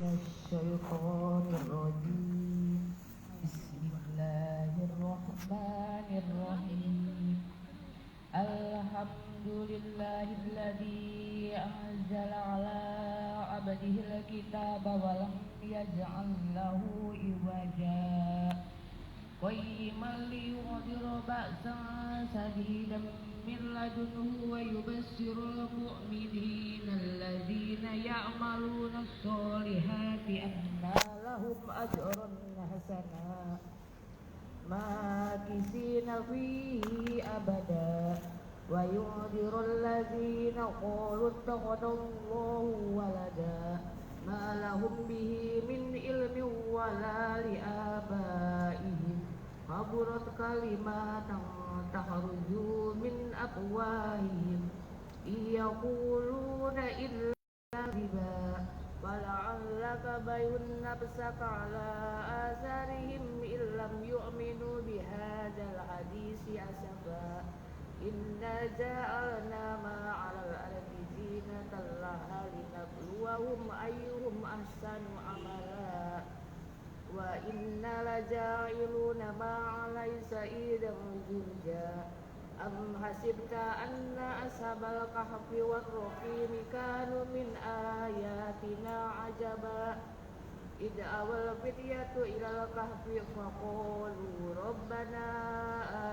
الشيطان الرجيم. بسم الله الرحمن الرحيم. الحمد لله الذي أنزل على عبده الكتاب ولم يجعل له عوجا قيما لينذر بأسا شديدا من لدنه ويبشر المؤمنين الذين يعملون الصالحات أن لهم أجرا حسنا ماكثين فيه أبدا وينذر الذين قالوا اتخذ الله ولدا ما لهم به من علم ولا لآبائهم كبرت كلمات تخرج من أفواههم إن يقولون إلا كذبا ولعلك باخع نفسك على آثارهم إن لم يؤمنوا بهذا الحديث أسفا إنا جعلنا ما على الأرض زينة لها لنبلوهم أيهم أحسن عملا وإنا لجاعلون ما عليه صعيدا جرزا أم حسبت أن أصحاب الكهف والرقيم كانوا من آياتنا عجبا إذ أوى الفتية إلى الكهف فقالوا ربنا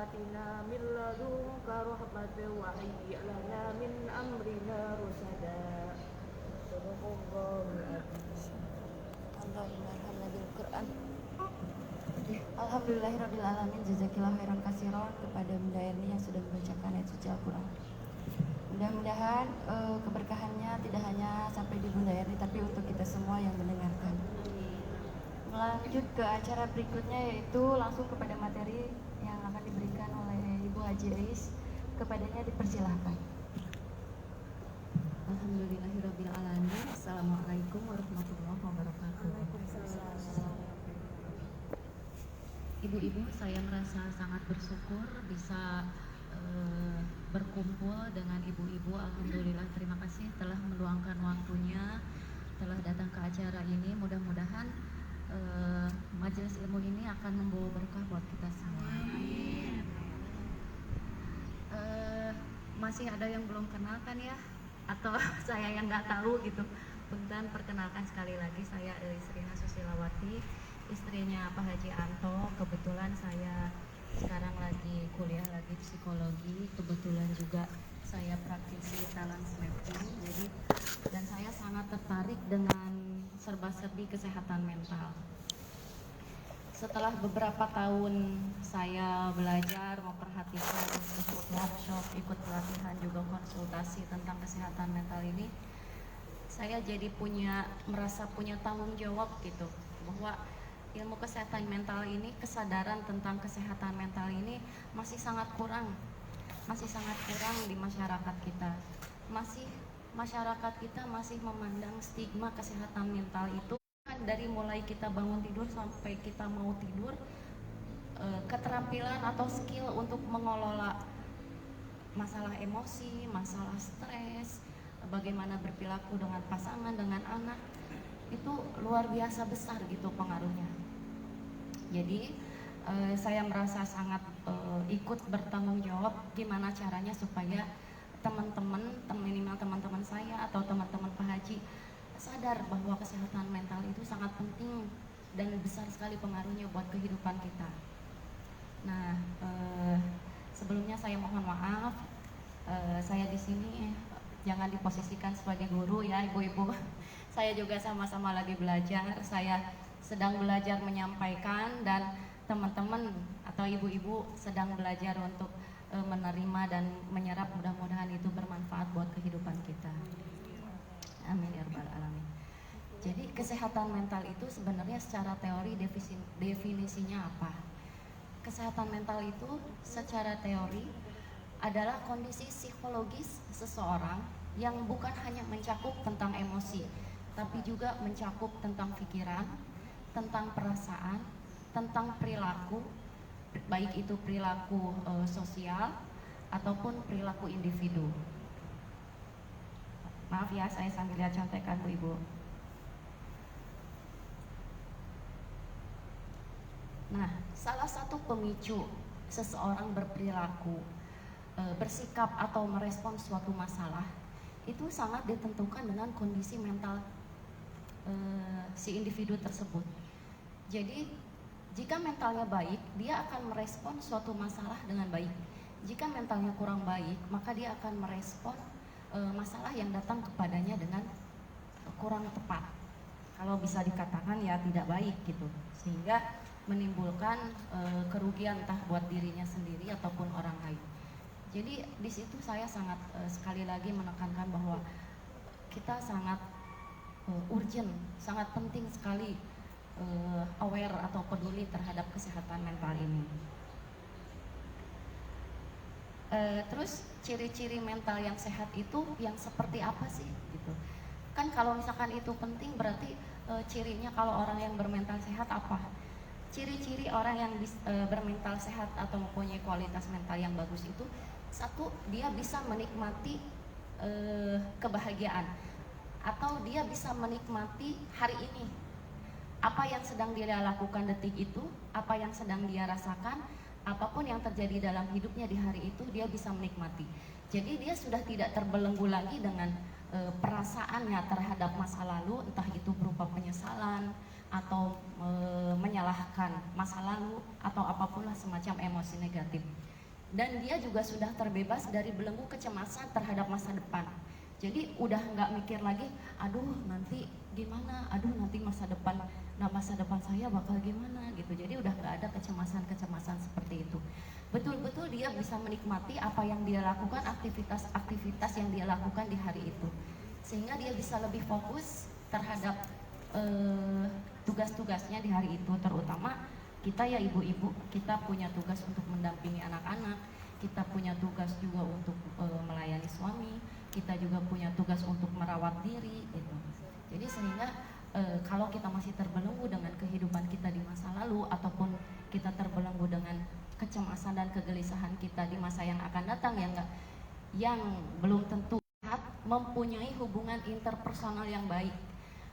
آتنا من لدنك رحمة وهيئ لنا من أمرنا رشدا. صدق الله العظيم. Allahumma bil Quran. Alhamdulillahirrabbilalamin. Jazakillah khairan katsiran kepada Bunda Erni yang sudah membacakan ayat suci Al-Quran. Mudah-mudahan keberkahannya tidak hanya sampai di Bunda Erni, tapi untuk kita semua yang mendengarkan. Melanjut ke acara berikutnya, yaitu langsung kepada materi yang akan diberikan oleh Ibu Haji Ais. Kepadanya dipersilahkan. Alhamdulillahirrabbilalamin. Assalamualaikum warahmatullahi wabarakatuh. Ibu-ibu, saya merasa sangat bersyukur bisa berkumpul dengan ibu-ibu. Alhamdulillah, terima kasih telah meluangkan waktunya, telah datang ke acara ini. Mudah-mudahan majelis ilmu ini akan membawa berkah buat kita semua. Masih ada yang belum kenal kan ya? Atau saya yang nggak tahu gitu. Punten, perkenalkan sekali lagi, saya Srina Susilawati, istrinya Pak Haji Anto. Kebetulan saya sekarang lagi kuliah lagi psikologi, kebetulan juga saya praktisi talent mapping. Jadi dan saya sangat tertarik dengan serba-serbi kesehatan mental. Setelah beberapa tahun saya belajar, memperhatikan, ikut workshop, ikut pelatihan, juga konsultasi tentang kesehatan mental ini, saya jadi merasa punya tanggung jawab gitu, bahwa ilmu kesehatan mental ini, kesadaran tentang kesehatan mental ini masih sangat kurang di masyarakat kita. Masyarakat kita masih memandang stigma kesehatan mental itu dari mulai kita bangun tidur sampai kita mau tidur, keterampilan atau skill untuk mengelola masalah emosi, masalah stres, bagaimana berperilaku dengan pasangan, dengan anak, itu luar biasa besar gitu pengaruhnya. Jadi saya merasa sangat ikut bertanggung jawab gimana caranya supaya minimal teman-teman saya atau teman-teman Pak Haji sadar bahwa kesehatan mental itu sangat penting dan besar sekali pengaruhnya buat kehidupan kita. Nah, sebelumnya saya mohon maaf, saya di sini jangan diposisikan sebagai guru ya ibu-ibu. Saya juga sama-sama lagi belajar, saya sedang belajar menyampaikan dan teman-teman atau ibu-ibu sedang belajar untuk menerima dan menyerap. Mudah-mudahan itu bermanfaat buat kehidupan kita. Amin ya rabbal alamin. Jadi kesehatan mental itu sebenarnya secara teori definisinya apa? Kesehatan mental itu secara teori adalah kondisi psikologis seseorang yang bukan hanya mencakup tentang emosi, tapi juga mencakup tentang pikiran, tentang perasaan, tentang perilaku, baik itu perilaku sosial ataupun perilaku individu. Maaf ya, saya sambil lihat contekan Bu Ibu. Nah, salah satu pemicu seseorang berperilaku, bersikap atau merespon suatu masalah itu sangat ditentukan dengan kondisi mental si individu tersebut. Jadi jika mentalnya baik, dia akan merespon suatu masalah dengan baik. Jika mentalnya kurang baik, maka dia akan merespon masalah yang datang kepadanya dengan kurang tepat. Kalau bisa dikatakan ya tidak baik gitu, sehingga menimbulkan kerugian entah buat dirinya sendiri ataupun orang lain. Jadi di situ saya sangat sekali lagi menekankan bahwa kita sangat urgent, sangat penting sekali aware atau peduli terhadap kesehatan mental ini. Terus ciri-ciri mental yang sehat itu yang seperti apa sih gitu? Kan kalau misalkan itu penting berarti cirinya kalau orang yang bermental sehat apa? Ciri-ciri orang yang bermental sehat atau mempunyai kualitas mental yang bagus itu, satu, dia bisa menikmati kebahagiaan, atau dia bisa menikmati hari ini. Apa yang sedang dia lakukan detik itu, apa yang sedang dia rasakan, apapun yang terjadi dalam hidupnya di hari itu, dia bisa menikmati. Jadi dia sudah tidak terbelenggu lagi dengan perasaannya terhadap masa lalu, entah itu berupa penyesalan atau menyalahkan masa lalu atau apapun lah semacam emosi negatif. Dan dia juga sudah terbebas dari belenggu kecemasan terhadap masa depan. Jadi udah nggak mikir lagi, aduh nanti gimana, aduh nanti masa depan saya bakal gimana gitu. Jadi udah nggak ada kecemasan seperti itu. Betul-betul dia bisa menikmati apa yang dia lakukan, aktivitas yang dia lakukan di hari itu, sehingga dia bisa lebih fokus terhadap tugas-tugasnya di hari itu. Terutama kita ya ibu-ibu, kita punya tugas untuk mendampingi anak-anak, kita punya tugas juga untuk melayani suami, kita juga punya tugas untuk merawat diri gitu. Jadi sehingga kalau kita masih terbelenggu dengan kehidupan kita di masa lalu, ataupun kita terbelenggu dengan kecemasan dan kegelisahan kita di masa yang akan datang yang belum tentu mempunyai hubungan interpersonal yang baik,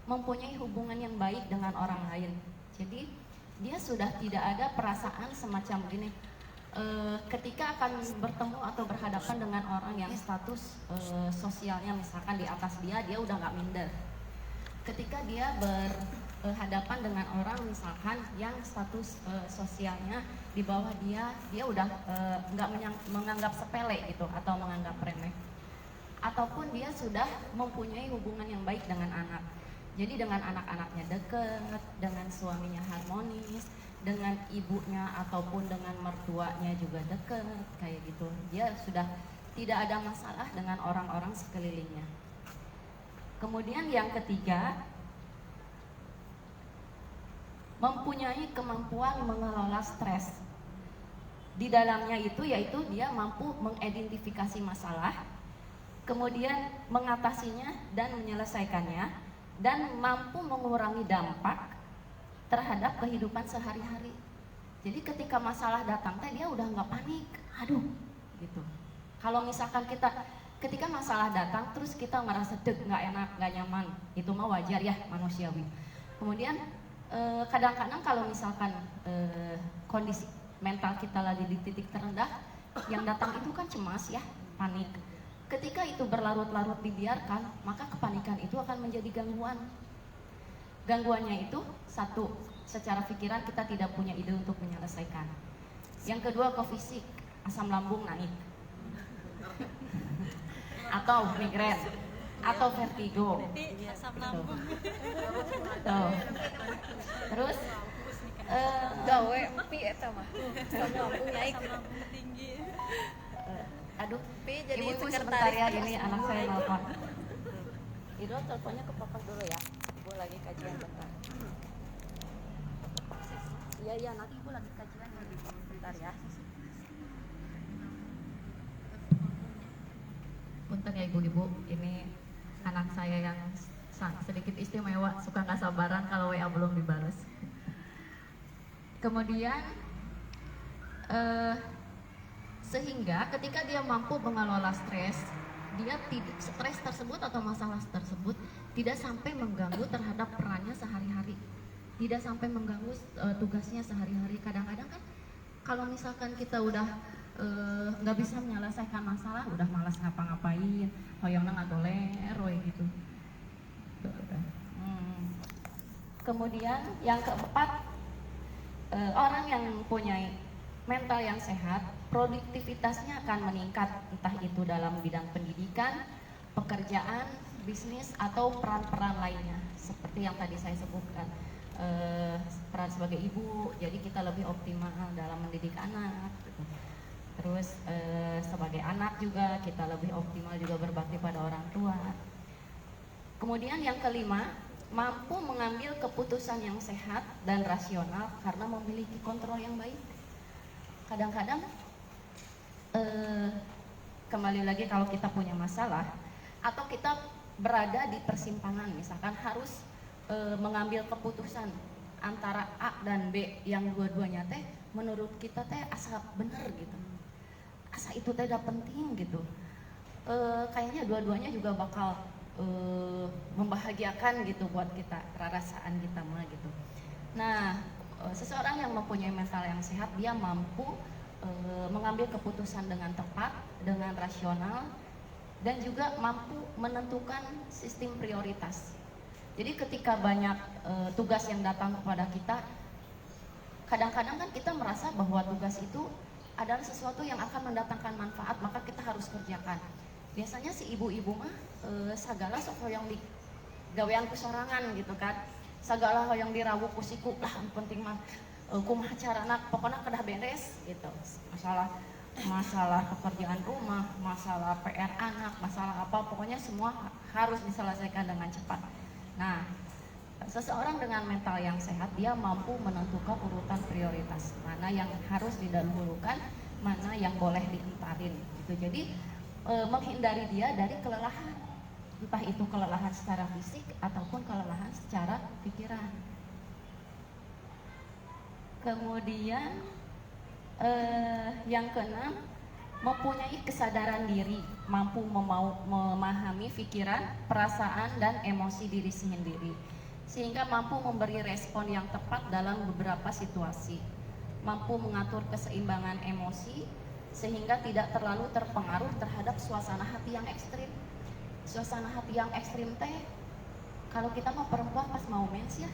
mempunyai hubungan yang baik dengan orang lain. Jadi dia sudah tidak ada perasaan semacam gini, ketika akan bertemu atau berhadapan dengan orang yang status sosialnya misalkan di atas dia udah nggak minder. Ketika dia berhadapan dengan orang misalkan yang status sosialnya di bawah dia udah nggak menganggap sepele gitu atau menganggap remeh. Ataupun dia sudah mempunyai hubungan yang baik dengan anak. Jadi dengan anak-anaknya dekat, dengan suaminya harmonis, dengan ibunya ataupun dengan mertuanya juga dekat, kayak gitu. Dia sudah tidak ada masalah dengan orang-orang sekelilingnya. Kemudian yang ketiga, mempunyai kemampuan mengelola stres. Di dalamnya itu yaitu dia mampu mengidentifikasi masalah, kemudian mengatasinya dan menyelesaikannya, dan mampu mengurangi dampak terhadap kehidupan sehari-hari. Jadi ketika masalah datang dia udah nggak panik, aduh gitu. Kalau misalkan ketika masalah datang terus kita merasa nggak enak, nggak nyaman, itu mah wajar ya, manusiawi. Kemudian kadang-kadang kalau misalkan kondisi mental kita lagi di titik terendah, yang datang itu kan cemas ya, panik. Ketika itu berlarut-larut dibiarkan, maka kepanikan itu akan menjadi gangguan. Gangguannya itu satu, secara pikiran kita tidak punya ide untuk menyelesaikan. Yang kedua ke fisik, asam lambung naik, atau migrain, atau vertigo. Asam lambung. Tuh. Terus Gawe pi eta mah. Asam lambung naik. Tinggi. Aduh, Pi jadi ibu sekretaris sebentar ya, ini asam anak saya lambung. nelfon. Ido teleponnya ke papa dulu ya, ibu lagi kajian bentar. Iya nanti ibu lagi kajian bentar ya. Punten ya ibu-ibu, ini anak saya yang sedikit istimewa, suka nggak sabaran kalau WA belum dibalas. Kemudian sehingga ketika dia mampu mengelola stres, stres tersebut atau masalah tersebut tidak sampai mengganggu terhadap perannya sehari-hari. tidak sampai mengganggu tugasnya sehari-hari. Kadang-kadang kan kalau misalkan kita udah nggak bisa menyelesaikan masalah, udah malas ngapa-ngapain, hoyongna ngagoler gitu. Kemudian yang keempat, orang yang punya mental yang sehat, produktivitasnya akan meningkat, entah itu dalam bidang pendidikan, pekerjaan, bisnis, atau peran-peran lainnya. Seperti yang tadi saya sebutkan, peran sebagai ibu, jadi kita lebih optimal dalam mendidik anak. Gitu. Terus sebagai anak juga kita lebih optimal juga berbakti pada orang tua. Kemudian yang kelima, mampu mengambil keputusan yang sehat dan rasional karena memiliki kontrol yang baik. Kadang-kadang kembali lagi kalau kita punya masalah atau kita berada di persimpangan, misalkan harus mengambil keputusan antara A dan B yang dua-duanya teh menurut kita teh asa bener gitu, asa itu teh udah penting gitu, kayaknya dua-duanya juga bakal membahagiakan gitu buat kita, perasaan kita mah gitu. Nah, seseorang yang mempunyai mental yang sehat, dia mampu mengambil keputusan dengan tepat, dengan rasional, dan juga mampu menentukan sistem prioritas. Jadi ketika banyak tugas yang datang kepada kita, kadang-kadang kan kita merasa bahwa tugas itu adalah sesuatu yang akan mendatangkan manfaat, maka kita harus kerjakan. Biasanya si ibu-ibu mah sagala sok hoyong di gawean kusorangan gitu kan, sagala hoyong dirawu kusiku lah, penting mah kumaha carana pokoknya kedah beres gitu. Masalah pekerjaan rumah, masalah PR anak, masalah apa, pokoknya semua harus diselesaikan dengan cepat. Nah, seseorang dengan mental yang sehat, dia mampu menentukan urutan prioritas, mana yang harus didahulukan, mana yang boleh dientarin gitu. Jadi menghindari dia dari kelelahan, entah itu kelelahan secara fisik ataupun kelelahan secara pikiran. Kemudian yang keenam, mempunyai kesadaran diri, mampu memahami pikiran, perasaan, dan emosi diri sendiri, sehingga mampu memberi respon yang tepat dalam beberapa situasi, mampu mengatur keseimbangan emosi, sehingga tidak terlalu terpengaruh terhadap suasana hati yang ekstrim. Suasana hati yang ekstrim teh, kalau kita mau perempuan pas mau mens ya,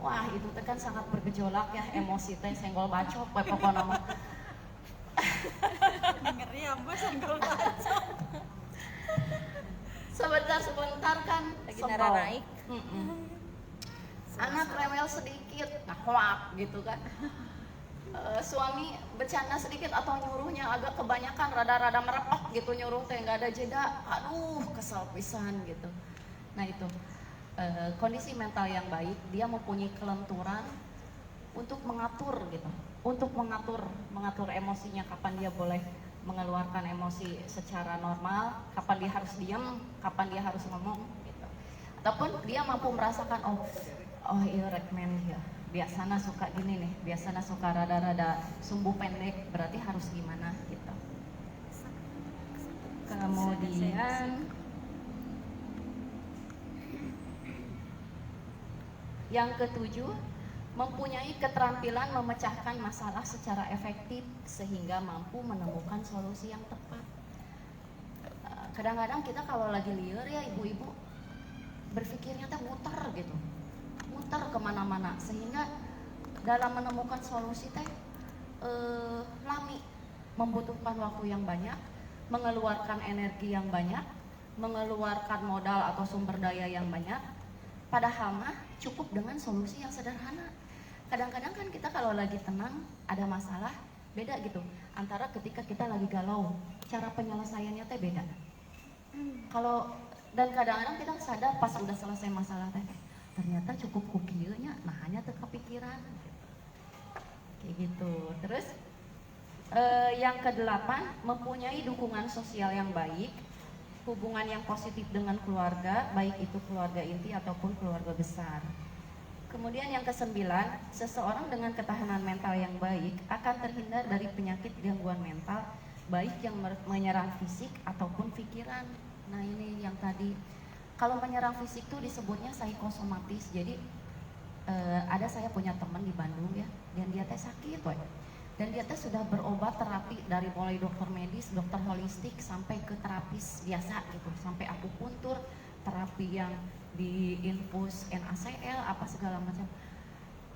wah itu teh kan sangat bergejolak ya, emosi teh senggol bacok, pokoknya mah. Ngeri ampun senggol bacok. Sebentar kan Lagi sebel. darah naik. Anak rewel sedikit, nah hoak gitu kan. Suami bercanda sedikit atau nyuruhnya agak kebanyakan, rada-rada merepok gitu, nyuruh teh nggak ada jeda, aduh kesel pisan gitu. Nah itu kondisi mental yang baik, dia mempunyai kelenturan untuk mengatur gitu, untuk mengatur emosinya, kapan dia boleh mengeluarkan emosi secara normal, kapan dia harus diam, kapan dia harus ngomong gitu. Ataupun dia mampu merasakan oh iya rekmen ya, biasanya suka gini nih, biasanya suka rada-rada sumbu pendek, berarti harus gimana gitu. Kemudian yang ketujuh, mempunyai keterampilan memecahkan masalah secara efektif sehingga mampu menemukan solusi yang tepat. Kadang-kadang kita kalau lagi liar ya ibu-ibu, berpikirnya teh muter gitu, muter kemana-mana, sehingga dalam menemukan solusi teh lami, membutuhkan waktu yang banyak, mengeluarkan energi yang banyak, mengeluarkan modal atau sumber daya yang banyak. Padahal mah cukup dengan solusi yang sederhana. Kadang-kadang kan kita kalau lagi tenang, ada masalah, beda gitu. Antara ketika kita lagi galau, cara penyelesaiannya teh beda. Dan kadang-kadang kita sadar pas udah selesai masalah teh, ternyata cukup kukieunya, nah hanya teu kepikiran. Kayak gitu. Terus yang kedelapan, mempunyai dukungan sosial yang baik, hubungan yang positif dengan keluarga, baik itu keluarga inti ataupun keluarga besar. Kemudian yang kesembilan, seseorang dengan ketahanan mental yang baik akan terhindar dari penyakit gangguan mental, baik yang menyerang fisik ataupun pikiran. Nah ini yang tadi, kalau menyerang fisik itu disebutnya psikosomatis. Jadi ada saya punya teman di Bandung ya, dan dia teh sakit, woy. Dan dia teh sudah berobat terapi dari mulai dokter medis, dokter holistik sampai ke terapis biasa gitu, sampai akupuntur, terapi yang di infus NaCl apa segala macam.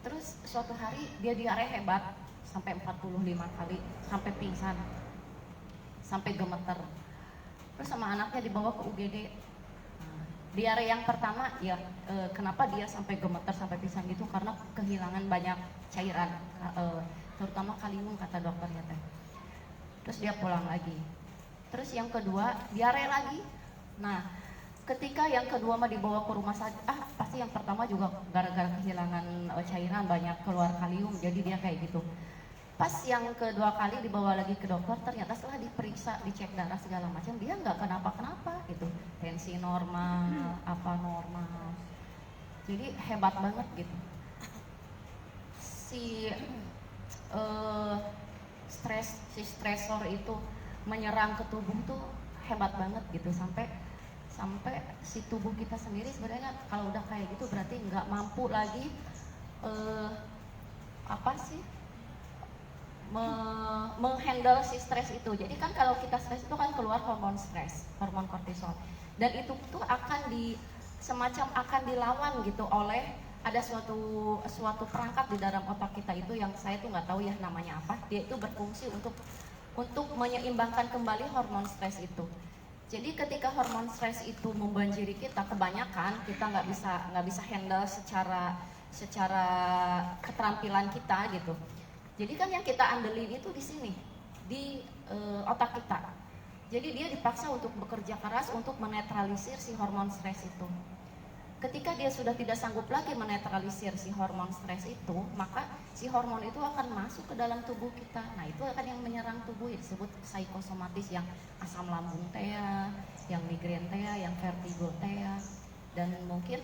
Terus suatu hari dia diare hebat sampai 45 kali, sampai pingsan, sampai gemeter. Terus sama anaknya dibawa ke UGD. Diare yang pertama ya, kenapa dia sampai gemeter sampai pingsan gitu, karena kehilangan banyak cairan, terutama kalium kata dokternya teh. Terus dia pulang lagi. Terus yang kedua diare lagi. Nah, ketika yang kedua mah dibawa ke rumah sakit, pasti yang pertama juga gara-gara kehilangan cairan, banyak keluar kalium, jadi dia kayak gitu. Pas yang kedua kali dibawa lagi ke dokter, ternyata setelah diperiksa, dicek darah segala macam, dia nggak kenapa-kenapa gitu, tensi normal, apa normal. Jadi hebat banget gitu. Si stresor itu menyerang ke tubuh tuh hebat banget gitu, sampai si tubuh kita sendiri sebenarnya kalau udah kayak gitu berarti nggak mampu lagi menghandle si stres itu. Jadi kan kalau kita stres itu kan keluar hormon stres, hormon kortisol, dan itu tuh akan akan dilawan gitu oleh ada suatu perangkat di dalam otak kita itu yang saya tuh nggak tahu ya namanya apa. Dia itu berfungsi untuk menyeimbangkan kembali hormon stres itu. Jadi ketika hormon stres itu membanjiri kita, kebanyakan kita nggak bisa handle secara keterampilan kita gitu. Jadi kan yang kita andelin itu di sini, di otak kita. Jadi dia dipaksa untuk bekerja keras untuk menetralisir si hormon stres itu. Ketika dia sudah tidak sanggup lagi menetralisir si hormon stres itu, maka si hormon itu akan masuk ke dalam tubuh kita. Nah, itu akan yang menyerang tubuh, yang disebut psikosomatis, yang asam lambung teh, yang migrain teh, yang vertigo teh, dan mungkin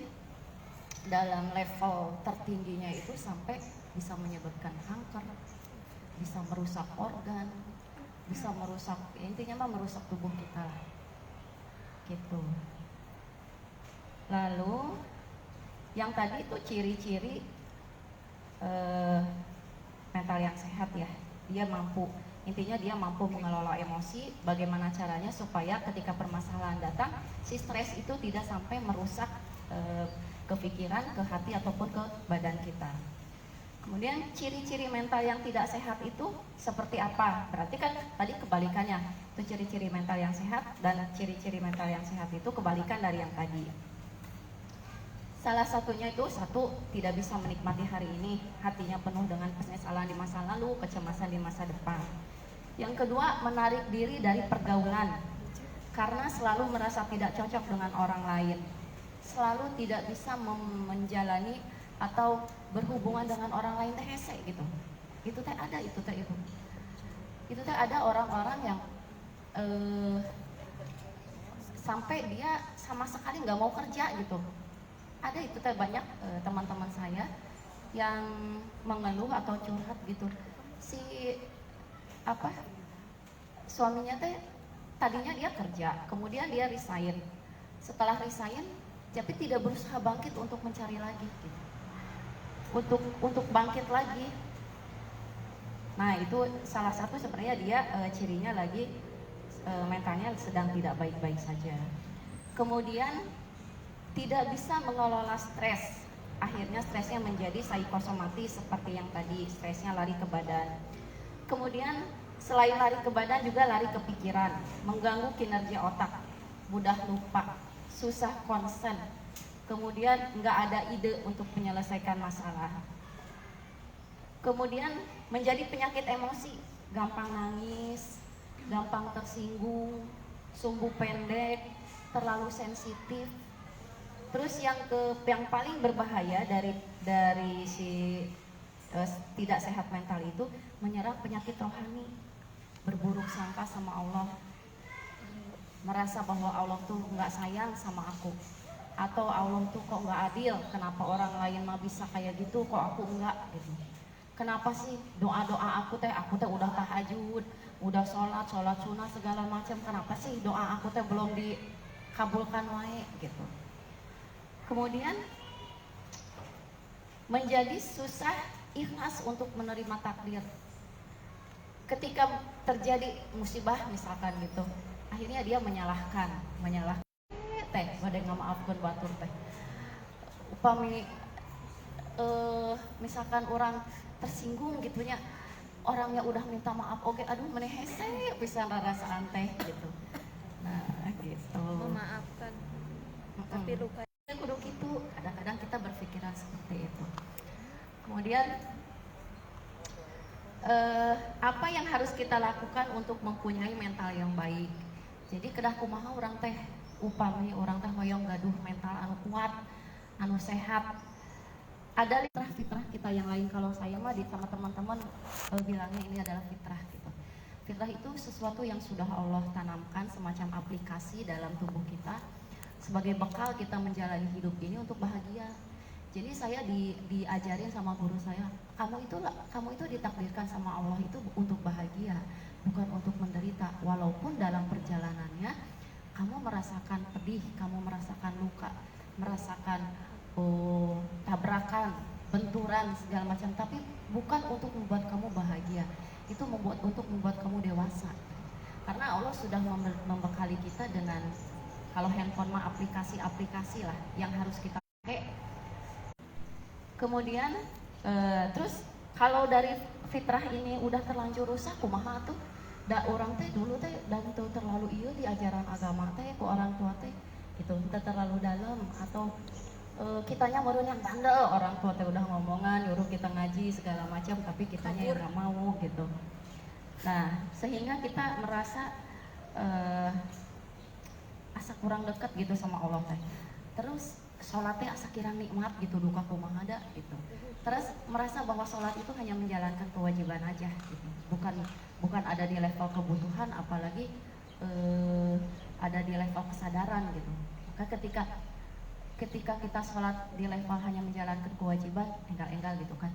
dalam level tertingginya itu sampai bisa menyebabkan kanker, bisa merusak organ, bisa merusak, intinya mah merusak tubuh kita lah. Gitu. Lalu yang tadi itu ciri-ciri mental yang sehat ya, dia mampu, intinya dia mampu mengelola emosi. Bagaimana caranya supaya ketika permasalahan datang, si stres itu tidak sampai merusak ke pikiran, ke hati ataupun ke badan kita. Kemudian ciri-ciri mental yang tidak sehat itu seperti apa? Berarti kan tadi kebalikannya, itu ciri-ciri mental yang sehat, dan ciri-ciri mental yang sehat itu kebalikan dari yang tadi. Salah satunya itu, satu, tidak bisa menikmati hari ini, hatinya penuh dengan penyesalan di masa lalu, kecemasan di masa depan. Yang kedua, menarik diri dari pergaulan, karena selalu merasa tidak cocok dengan orang lain, selalu tidak bisa menjalani atau berhubungan dengan orang lain teh hese gitu. Itu teh ada, itu teh ibu. Itu teh ada orang-orang yang sampai dia sama sekali nggak mau kerja gitu. Ada itu teh banyak teman-teman saya yang mengeluh atau curhat gitu. Si suaminya teh tadinya dia kerja, kemudian dia resign. Setelah resign, tapi tidak berusaha bangkit untuk mencari lagi gitu. Untuk bangkit lagi. Nah, itu salah satu sebenarnya dia cirinya lagi mentalnya sedang tidak baik-baik saja. Kemudian tidak bisa mengelola stres. Akhirnya stresnya menjadi psikosomatis seperti yang tadi, stresnya lari ke badan. Kemudian selain lari ke badan juga lari ke pikiran, mengganggu kinerja otak, mudah lupa, susah konsen. Kemudian nggak ada ide untuk menyelesaikan masalah. Kemudian menjadi penyakit emosi, gampang nangis, gampang tersinggung, sumbu pendek, terlalu sensitif. Terus yang paling berbahaya dari si tidak sehat mental itu, menyerang penyakit rohani, berburuk sangka sama Allah, merasa bahwa Allah tuh nggak sayang sama aku, atau Allah tuh kok nggak adil, kenapa orang lain mah bisa kayak gitu, kok aku enggak gitu. Kenapa sih doa-doa aku teh udah tahajud, udah sholat sunnah segala macam, kenapa sih doa aku teh belum dikabulkan wae gitu. Kemudian menjadi susah ikhlas untuk menerima takdir. Ketika terjadi musibah misalkan gitu, akhirnya dia menyalahkan teh badai ngamaafkeun batur teh. Upami misalkan orang tersinggung gitunya, orangnya udah minta maaf oke, aduh meneh hese pisan rarasaan teh gitu. Nah gitu. Memaafkan tapi luka. Kudu gitu, kadang-kadang kita berpikiran seperti itu. Kemudian apa yang harus kita lakukan untuk mempunyai mental yang baik? Jadi kedah kumaha orang teh upami orang teh hoyong gaduh mental anu kuat, anu sehat. Ada fitrah kita yang lain. Kalau saya mah sama teman-teman bilangnya ini adalah fitrah gitu. Fitrah itu sesuatu yang sudah Allah tanamkan semacam aplikasi dalam tubuh kita sebagai bekal kita menjalani hidup ini untuk bahagia. Jadi saya diajarin sama guru saya, kamu itu ditakdirkan sama Allah itu untuk bahagia, bukan untuk menderita. Walaupun dalam perjalanannya kamu merasakan pedih, kamu merasakan luka, merasakan tabrakan, benturan segala macam, tapi bukan untuk membuat kamu bahagia. Itu untuk membuat kamu dewasa. Karena Allah sudah membekali kita dengan, kalau handphone mah aplikasi-aplikasi lah yang harus kita pakai. Kemudian terus kalau dari fitrah ini udah terlanjur rusak, kumaha tuh? Da orang teh dulu teh dan tuh terlalu iya di ajaran agama teh ku orang tua teh gitu, kita terlalu dalam atau kitanya baru yang bandel, orang tua teh udah ngomongan nyuruh kita ngaji segala macam tapi kitanya yang nggak mau gitu. Nah sehingga kita merasa asa kurang dekat gitu sama Allah teh. Terus sholatnya asa kirang nikmat gitu, duka kumaha ada gitu. Terus merasa bahwa sholat itu hanya menjalankan kewajiban aja gitu, bukan ada di level kebutuhan, apalagi ada di level kesadaran gitu. Maka ketika kita sholat di level hanya menjalankan kewajiban, enggal gitu kan,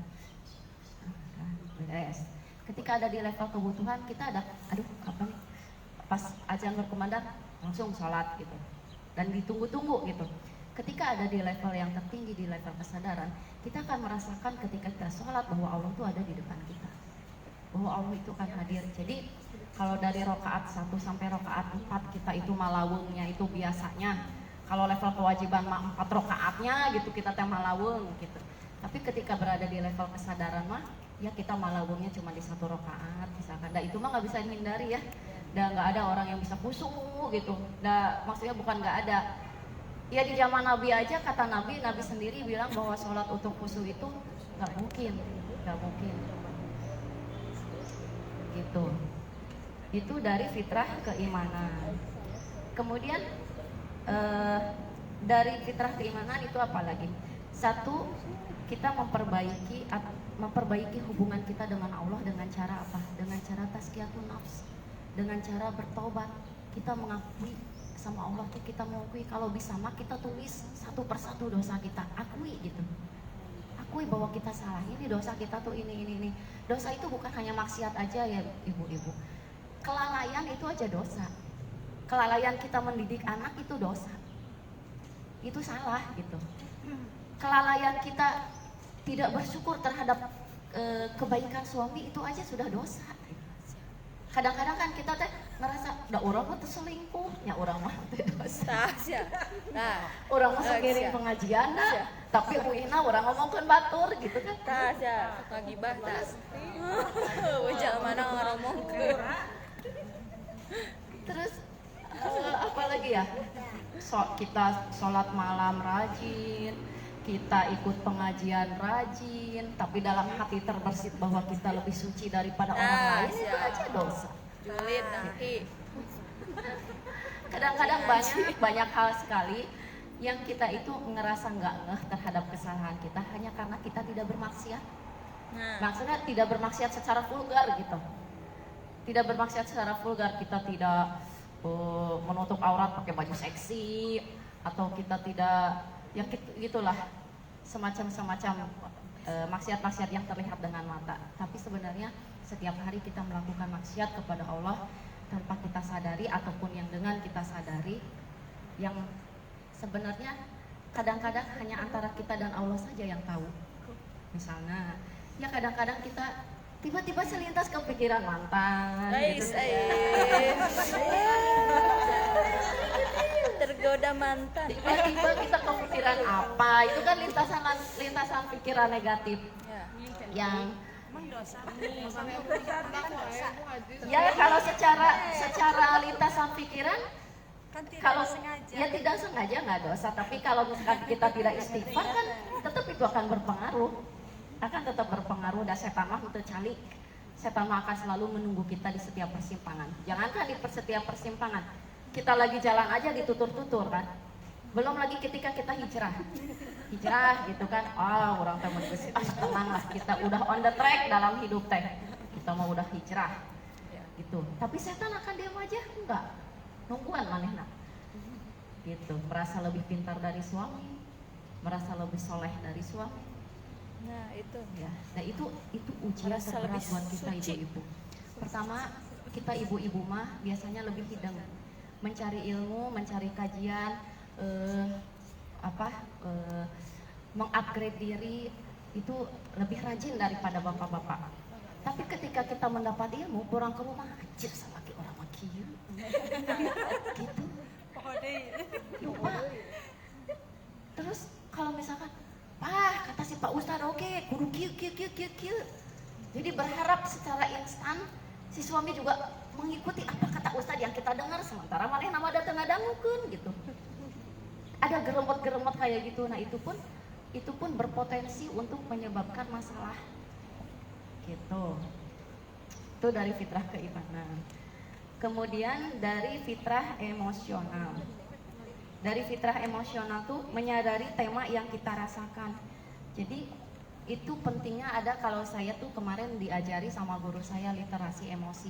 beres. Ketika ada di level kebutuhan, kita ada, aduh apa nih, pas azan berkumandang langsung sholat gitu, dan ditunggu-tunggu gitu. Ketika ada di level yang tertinggi, di level kesadaran, kita akan merasakan ketika kita sholat bahwa Allah itu ada di depan kita, bahwa Allah itu akan hadir. Jadi kalau dari rokaat 1 sampai rokaat 4 kita itu malawungnya itu biasanya, kalau level kewajiban 4 rokaatnya gitu kita teh malawung gitu. Tapi ketika berada di level kesadaran mah, ya kita malawungnya cuma di 1 rokaat misalkan. Dan itu mah nggak bisa dihindari ya. Dan nggak ada orang yang bisa khusyuk gitu. Dan maksudnya bukan nggak ada. Ya di zaman Nabi aja, kata Nabi sendiri bilang bahwa sholat untuk khusyuk itu nggak mungkin. Gitu. Itu dari fitrah keimanan. Kemudian dari fitrah keimanan itu apa lagi? Satu, kita memperbaiki hubungan kita dengan Allah dengan cara apa? Dengan cara tazkiyatun nafs, dengan cara bertobat. Kita mengakui sama Allah tuh, kita mengakui kalau bisa mah kita tulis 1 persatu dosa kita, akui gitu. Akui bahwa kita salah, ini dosa kita tuh ini. Dosa itu bukan hanya maksiat aja ya ibu-ibu. Kelalaian itu aja dosa. Kelalaian kita mendidik anak itu dosa. Itu salah gitu. Kelalaian kita tidak bersyukur terhadap kebaikan suami itu aja sudah dosa. Kadang-kadang kan kita teh ngerasa, dah orang mah terselingkuh, ya orang mah teh dosa. Nah, orang mah sekiring pengajian dah, tapi uihna orang ngomongkeun batur gitu kan. tasya, ngagibah tas. Wajah mana ngomongkeun. Terus apa lagi ya? Kita sholat malam rajin, kita ikut pengajian rajin, tapi dalam hati terbersit bahwa kita lebih suci daripada orang lain, itu aja dosa. Julid nahi. Kadang-kadang banyak hal sekali yang kita itu ngerasa nggak ngeh terhadap kesalahan kita hanya karena kita tidak bermaksiat. Maksudnya tidak bermaksiat secara vulgar gitu. Tidak bermaksiat secara vulgar, kita tidak menutup aurat pakai baju seksi, atau kita tidak, ya gitulah, semacam maksiat-maksiat yang terlihat dengan mata. Tapi sebenarnya setiap hari kita melakukan maksiat kepada Allah tanpa kita sadari, ataupun yang dengan kita sadari, yang sebenarnya kadang-kadang hanya antara kita dan Allah saja yang tahu. misalnya. Ya kadang-kadang kita tiba-tiba selintas kepikiran mantan gitu. Tergoda mantan. Tiba-tiba kita kepikiran apa, itu kan lintasan pikiran negatif yang ya kalau secara lintasan pikiran kalau ya tidak sengaja nggak dosa, tapi kalau misalkan kita tidak istighfar kan tetap itu akan berpengaruh dan setan mah untuk cali. Setan mah akan selalu menunggu kita di setiap persimpangan. Jangankan di setiap persimpangan, kita lagi jalan aja ditutur-tutur kan. Belum lagi ketika kita hijrah gitu kan. Orang teh mengeus tenang lah, kita udah on the track dalam hidup teh. Kita mau udah hijrah gitu. Tapi setan akan diam aja enggak. Nungguan manehna. Gitu, merasa lebih pintar dari suami, merasa lebih soleh dari suami. Nah, itu. Ya, nah itu ujian Merasa terberat lebih buat kita suci. ibu-ibu. Pertama, kita ibu-ibu mah biasanya lebih hidang mencari ilmu, mencari kajian, mengupgrade diri itu lebih rajin daripada bapak-bapak. Tapi ketika kita mendapat ilmu, pulang ke rumah anjir sama orang makieu. Gitu. Lupa. Terus kalau misalkan kata si Pak Ustadz oke, kudu kieu. Jadi berharap secara instan si suami juga mengikuti apa kata Ustadz yang kita dengar, sementara maneh nama datang ngadangukeun gitu. Ada geremot-geremot kayak gitu. Nah, itu pun berpotensi untuk menyebabkan masalah. Gitu. Itu dari fitrah keimanan. Kemudian dari fitrah emosional. Dari fitrah emosional tuh menyadari tema yang kita rasakan. Jadi itu pentingnya ada, kalau saya tuh kemarin diajari sama guru saya literasi emosi,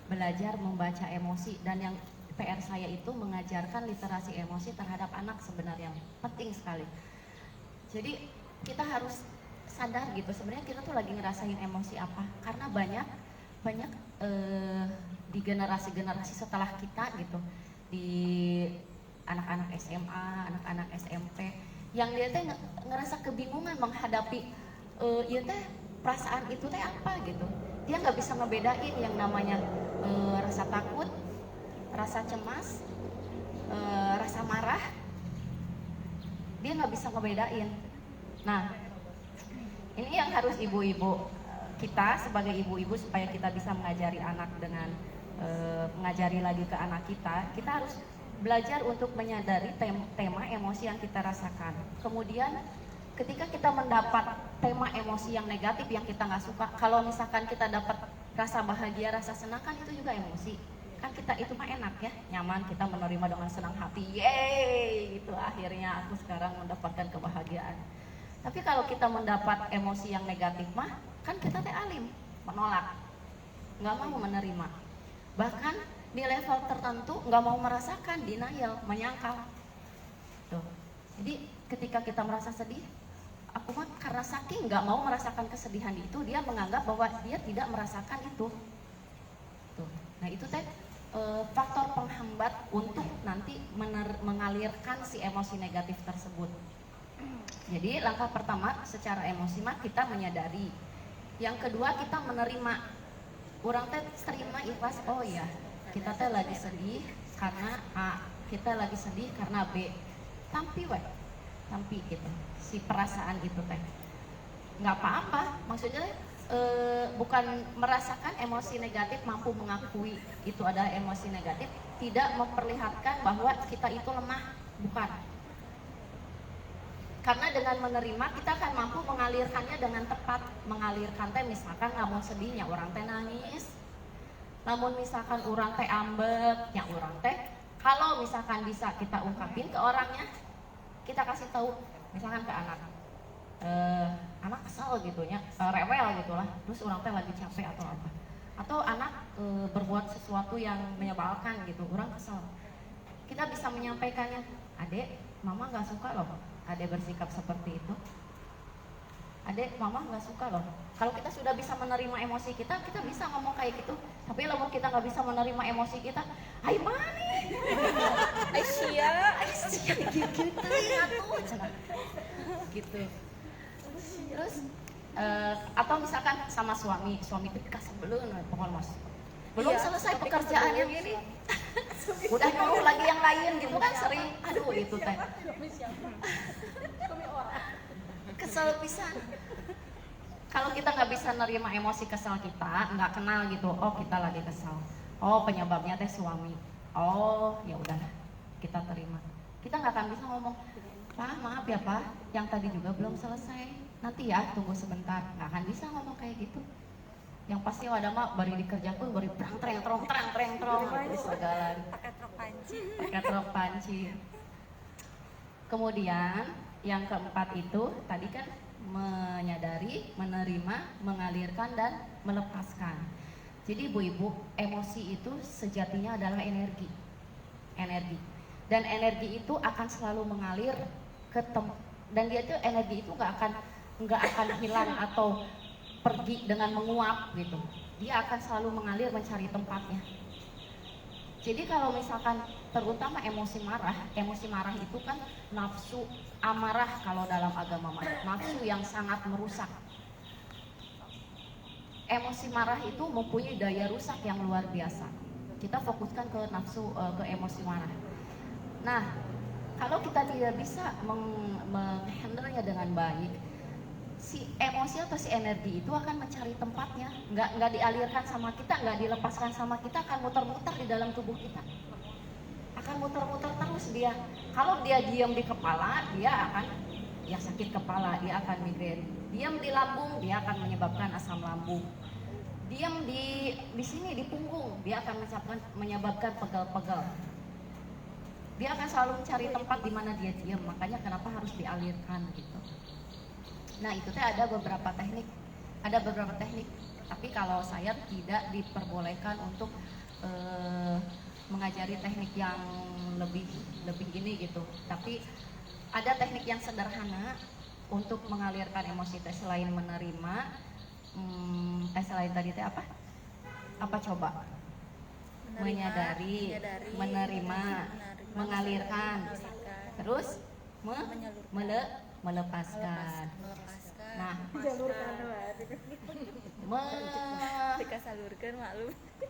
belajar membaca emosi, dan yang PR saya itu mengajarkan literasi emosi terhadap anak sebenarnya penting sekali. Jadi kita harus sadar gitu, sebenarnya kita tuh lagi ngerasain emosi apa, karena banyak di generasi setelah kita gitu, di anak-anak SMA, anak-anak SMP yang dia teh ngerasa kebingungan menghadapi perasaan itu teh apa gitu. Dia nggak bisa ngebedain yang namanya rasa takut, rasa cemas, rasa marah. Dia nggak bisa ngebedain. Nah, ini yang harus ibu-ibu kita sebagai ibu-ibu, supaya kita bisa mengajari anak dengan mengajari lagi ke anak kita harus belajar untuk menyadari tema emosi yang kita rasakan. Kemudian ketika kita mendapat tema emosi yang negatif yang kita nggak suka, kalau misalkan kita dapat rasa bahagia, rasa senang, kan itu juga emosi. Kan kita itu mah enak ya, nyaman, kita menerima dengan senang hati. Yeay, itu akhirnya aku sekarang mendapatkan kebahagiaan. Tapi kalau kita mendapat emosi yang negatif mah, kan kita teh alim, menolak, nggak mau menerima. Bahkan di level tertentu nggak mau merasakan, denial, menyangkal. Tuh. Jadi ketika kita merasa sedih, aku mah karena saking nggak mau merasakan kesedihan itu, dia menganggap bahwa dia tidak merasakan itu. Tuh. Nah itu teh faktor penghambat untuk nanti mengalirkan si emosi negatif tersebut. Jadi langkah pertama secara emosi mah kita menyadari. Yang kedua kita menerima. Orang teh terima ikhlas, oh ya kita teh lagi sedih karena A, kita lagi sedih karena B. Tampi gitu si perasaan itu teh. Nggak apa-apa, maksudnya bukan merasakan emosi negatif, mampu mengakui itu adalah emosi negatif, tidak memperlihatkan bahwa kita itu lemah, bukan. Karena dengan menerima kita akan mampu mengalirkannya dengan tepat. Mengalirkan teh misalkan namun sedihnya orang teh nangis, namun misalkan orang teh ambek, yang orang teh kalau misalkan bisa kita ungkapin ke orangnya, kita kasih tahu misalkan ke anak, anak kesal gitu ya, rewel gitulah, terus orang teh lagi capek atau apa, atau anak berbuat sesuatu yang menyebalkan gitu, orang kesal, kita bisa menyampaikannya, adek, mama nggak suka loh adek bersikap seperti itu. Adek, mama nggak suka loh. Kalau kita sudah bisa menerima emosi kita bisa ngomong kayak gitu. Tapi kalau kita nggak bisa menerima emosi kita, hai mana? Aisyah, gitu ya tuh, gitu. Terus atau misalkan sama suami itu dikasih belum pokoknya mas belum Iya, selesai dikasih pekerjaan belum. yang ini udah nyuruh lagi yang lain gitu kan sering aduh itu teh kesel pisan. Kalau kita nggak bisa nerima emosi kesel kita, nggak kenal gitu, oh kita lagi kesel, oh penyebabnya teh suami, oh ya udah kita terima. Kita nggak akan bisa ngomong, Pak maaf ya Pak, yang tadi juga belum selesai, nanti ya tunggu sebentar, nggak akan bisa ngomong kayak gitu. Yang pasti ada mah bari dikerjakan, bari treng trong segala, pakai truk panci. Kemudian yang keempat itu tadi kan menyadari, menerima, mengalirkan dan melepaskan. Jadi ibu-ibu, emosi itu sejatinya adalah energi. Dan energi itu akan selalu mengalir ke dan dia itu energi itu nggak akan hilang atau pergi dengan menguap gitu. Dia akan selalu mengalir mencari tempatnya. Jadi kalau misalkan terutama emosi marah itu kan nafsu amarah kalau dalam agama nafsu yang sangat merusak. Emosi marah itu mempunyai daya rusak yang luar biasa. Kita fokuskan ke nafsu, ke emosi marah. Nah, kalau kita tidak bisa menghandlenya dengan baik, si emosi atau si energi itu akan mencari tempatnya, nggak dialirkan sama kita, nggak dilepaskan sama kita, akan muter-muter di dalam tubuh kita, akan muter-muter terus dia. Kalau dia diam di kepala, dia akan ya sakit kepala, dia akan migrain. Diam di lambung, dia akan menyebabkan asam lambung. Diam di sini di punggung, dia akan menyebabkan pegal-pegal. Dia akan selalu mencari tempat di mana dia diam, makanya kenapa harus dialirkan gitu. Nah itu teh ada beberapa teknik, tapi kalau saya tidak diperbolehkan untuk mengajari teknik yang lebih ini gitu. Tapi ada teknik yang sederhana untuk mengalirkan emosi teh selain menerima, selain tadi teh apa coba? Menyadari, menerima, mengalirkan, terus melepaskan. Nah,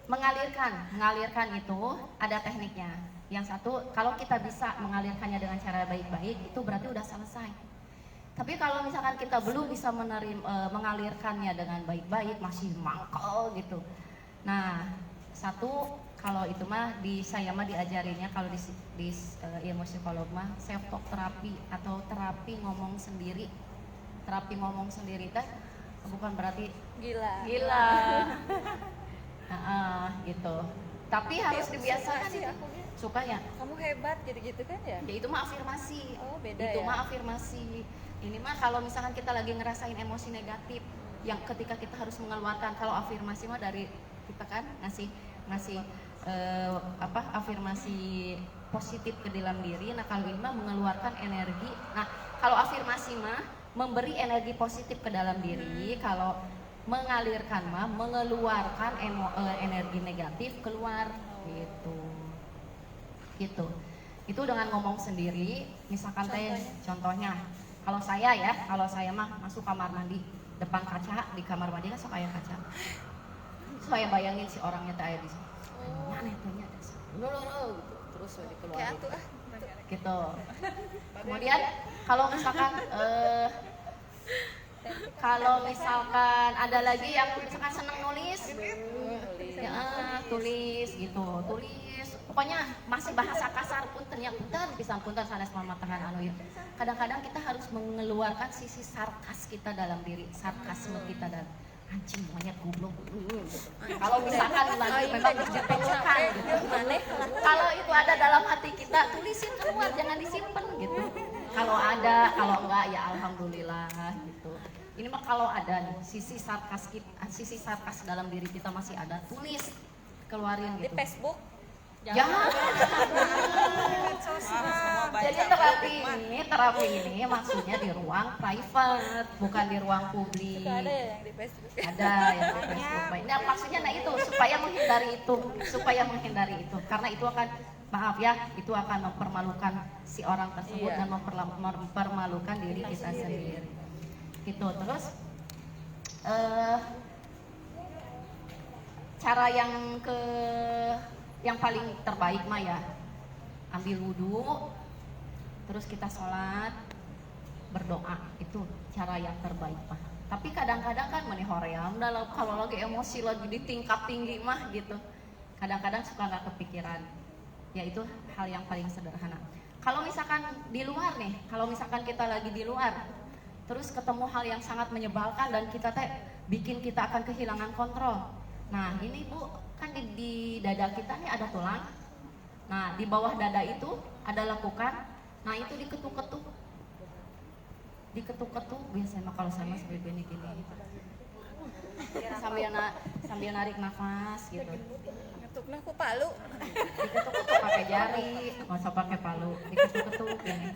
mengalirkan itu ada tekniknya. Yang satu, kalau kita bisa mengalirkannya dengan cara baik-baik, itu berarti udah selesai. Tapi kalau misalkan kita belum bisa mengalirkannya dengan baik-baik, masih mangkal gitu. Nah, satu, kalau itu mah saya mah diajarinnya kalau di ilmu psikolog mah self talk terapi atau terapi ngomong sendiri. Terapi ngomong sendiri teh bukan berarti gila. Gitu. Tapi harus dibiasakan itu. Suka ya? Kamu hebat gitu-gitu kan ya? Ya itu mah afirmasi. Oh, beda itu ya? mah afirmasi. Ini mah kalau misalkan kita lagi ngerasain emosi negatif yang ketika kita harus mengeluarkan. Kalau afirmasi mah dari kita kan ngasih afirmasi positif ke dalam diri. Nah kalau ini mah mengeluarkan energi. Nah kalau afirmasi mah memberi energi positif ke dalam diri. Kalau mengalirkan mah mengeluarkan energi negatif keluar gitu. Itu dengan ngomong sendiri. Misalkan contohnya kalau saya mah masuk kamar mandi, depan kaca, di kamar mandi kan sok aya kaca. Saya bayangin si orangnya teh aya di sana. Mana itunya? Terus dikeluarin. Gitu. Kemudian kalau misalkan ada lagi yang misalkan senang nulis, tulis gitu, pokoknya masih bahasa kasar punten sanes mamatahan anu ya. Kadang-kadang kita harus mengeluarkan sisi sarkas kita dalam diri, sarkasme kita dalam anjing monyet goblok. Kalau misalkan lagi memang diperlukan gitu. Kalau itu ada dalam hati kita, tulisin keluar, jangan disimpan gitu. Kalau ada, kalau enggak ya alhamdulillah gitu. Ini mah kalau ada nih sisi sarkas dalam diri kita masih ada, tulis, keluarin gitu. Di Facebook? Jangan. Jadi terapi ini maksudnya di ruang private, bukan di ruang publik. Ada yang di Facebook. Ada yang di Facebook. Nah, maksudnya itu supaya menghindari itu, karena itu akan itu akan mempermalukan si orang tersebut dan mempermalukan diri kita sendiri. Gitu. Terus Eh, cara yang paling terbaik mah ya, ambil wudhu, terus kita sholat, berdoa, itu cara yang terbaik mah. Tapi kadang-kadang kan maneh hoream dalam kalau lagi emosi lagi di tingkat tinggi mah gitu, kadang-kadang suka nggak kepikiran. Ya itu hal yang paling sederhana. Kalau misalkan di luar nih, kalau misalkan kita lagi di luar, terus ketemu hal yang sangat menyebalkan dan kita bikin kita akan kehilangan kontrol. Nah ini Bu, kan di dada kita nih ada tulang. Nah di bawah dada itu ada lekukan. Nah itu diketuk-ketuk. Diketuk-ketuk biasanya kalau sama seperti ini gini gitu. Sambil narik nafas gitu. Ngetukna ku palu. Diketuk-ketuk pakai jari, nggak usah pakai palu. Diketuk-ketuk gini.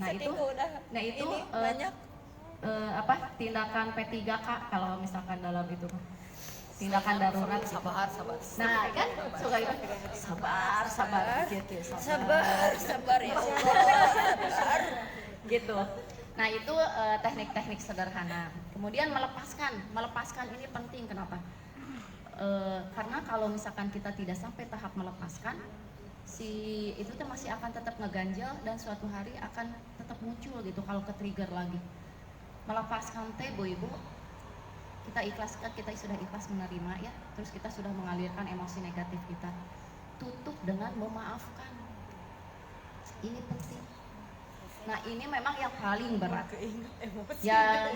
Nah itu banyak tindakan P3K kalau misalkan dalam itu tindakan darurat gitu. sabar. Nah kan suka gitu sabar gitu Sabar ya Allah. Sabar. gitu. Nah itu teknik-teknik sederhana. Kemudian melepaskan ini penting. Kenapa? Karena kalau misalkan kita tidak sampai tahap melepaskan, si itu tuh masih akan tetap ngeganjel dan suatu hari akan tetap muncul gitu kalau ke trigger lagi. Melepaskan Bu Ibu, kita ikhlaskan, kita sudah ikhlas menerima ya, terus kita sudah mengalirkan emosi negatif kita, tutup dengan memaafkan. Ini penting. Nah ini memang yang paling berat. Yang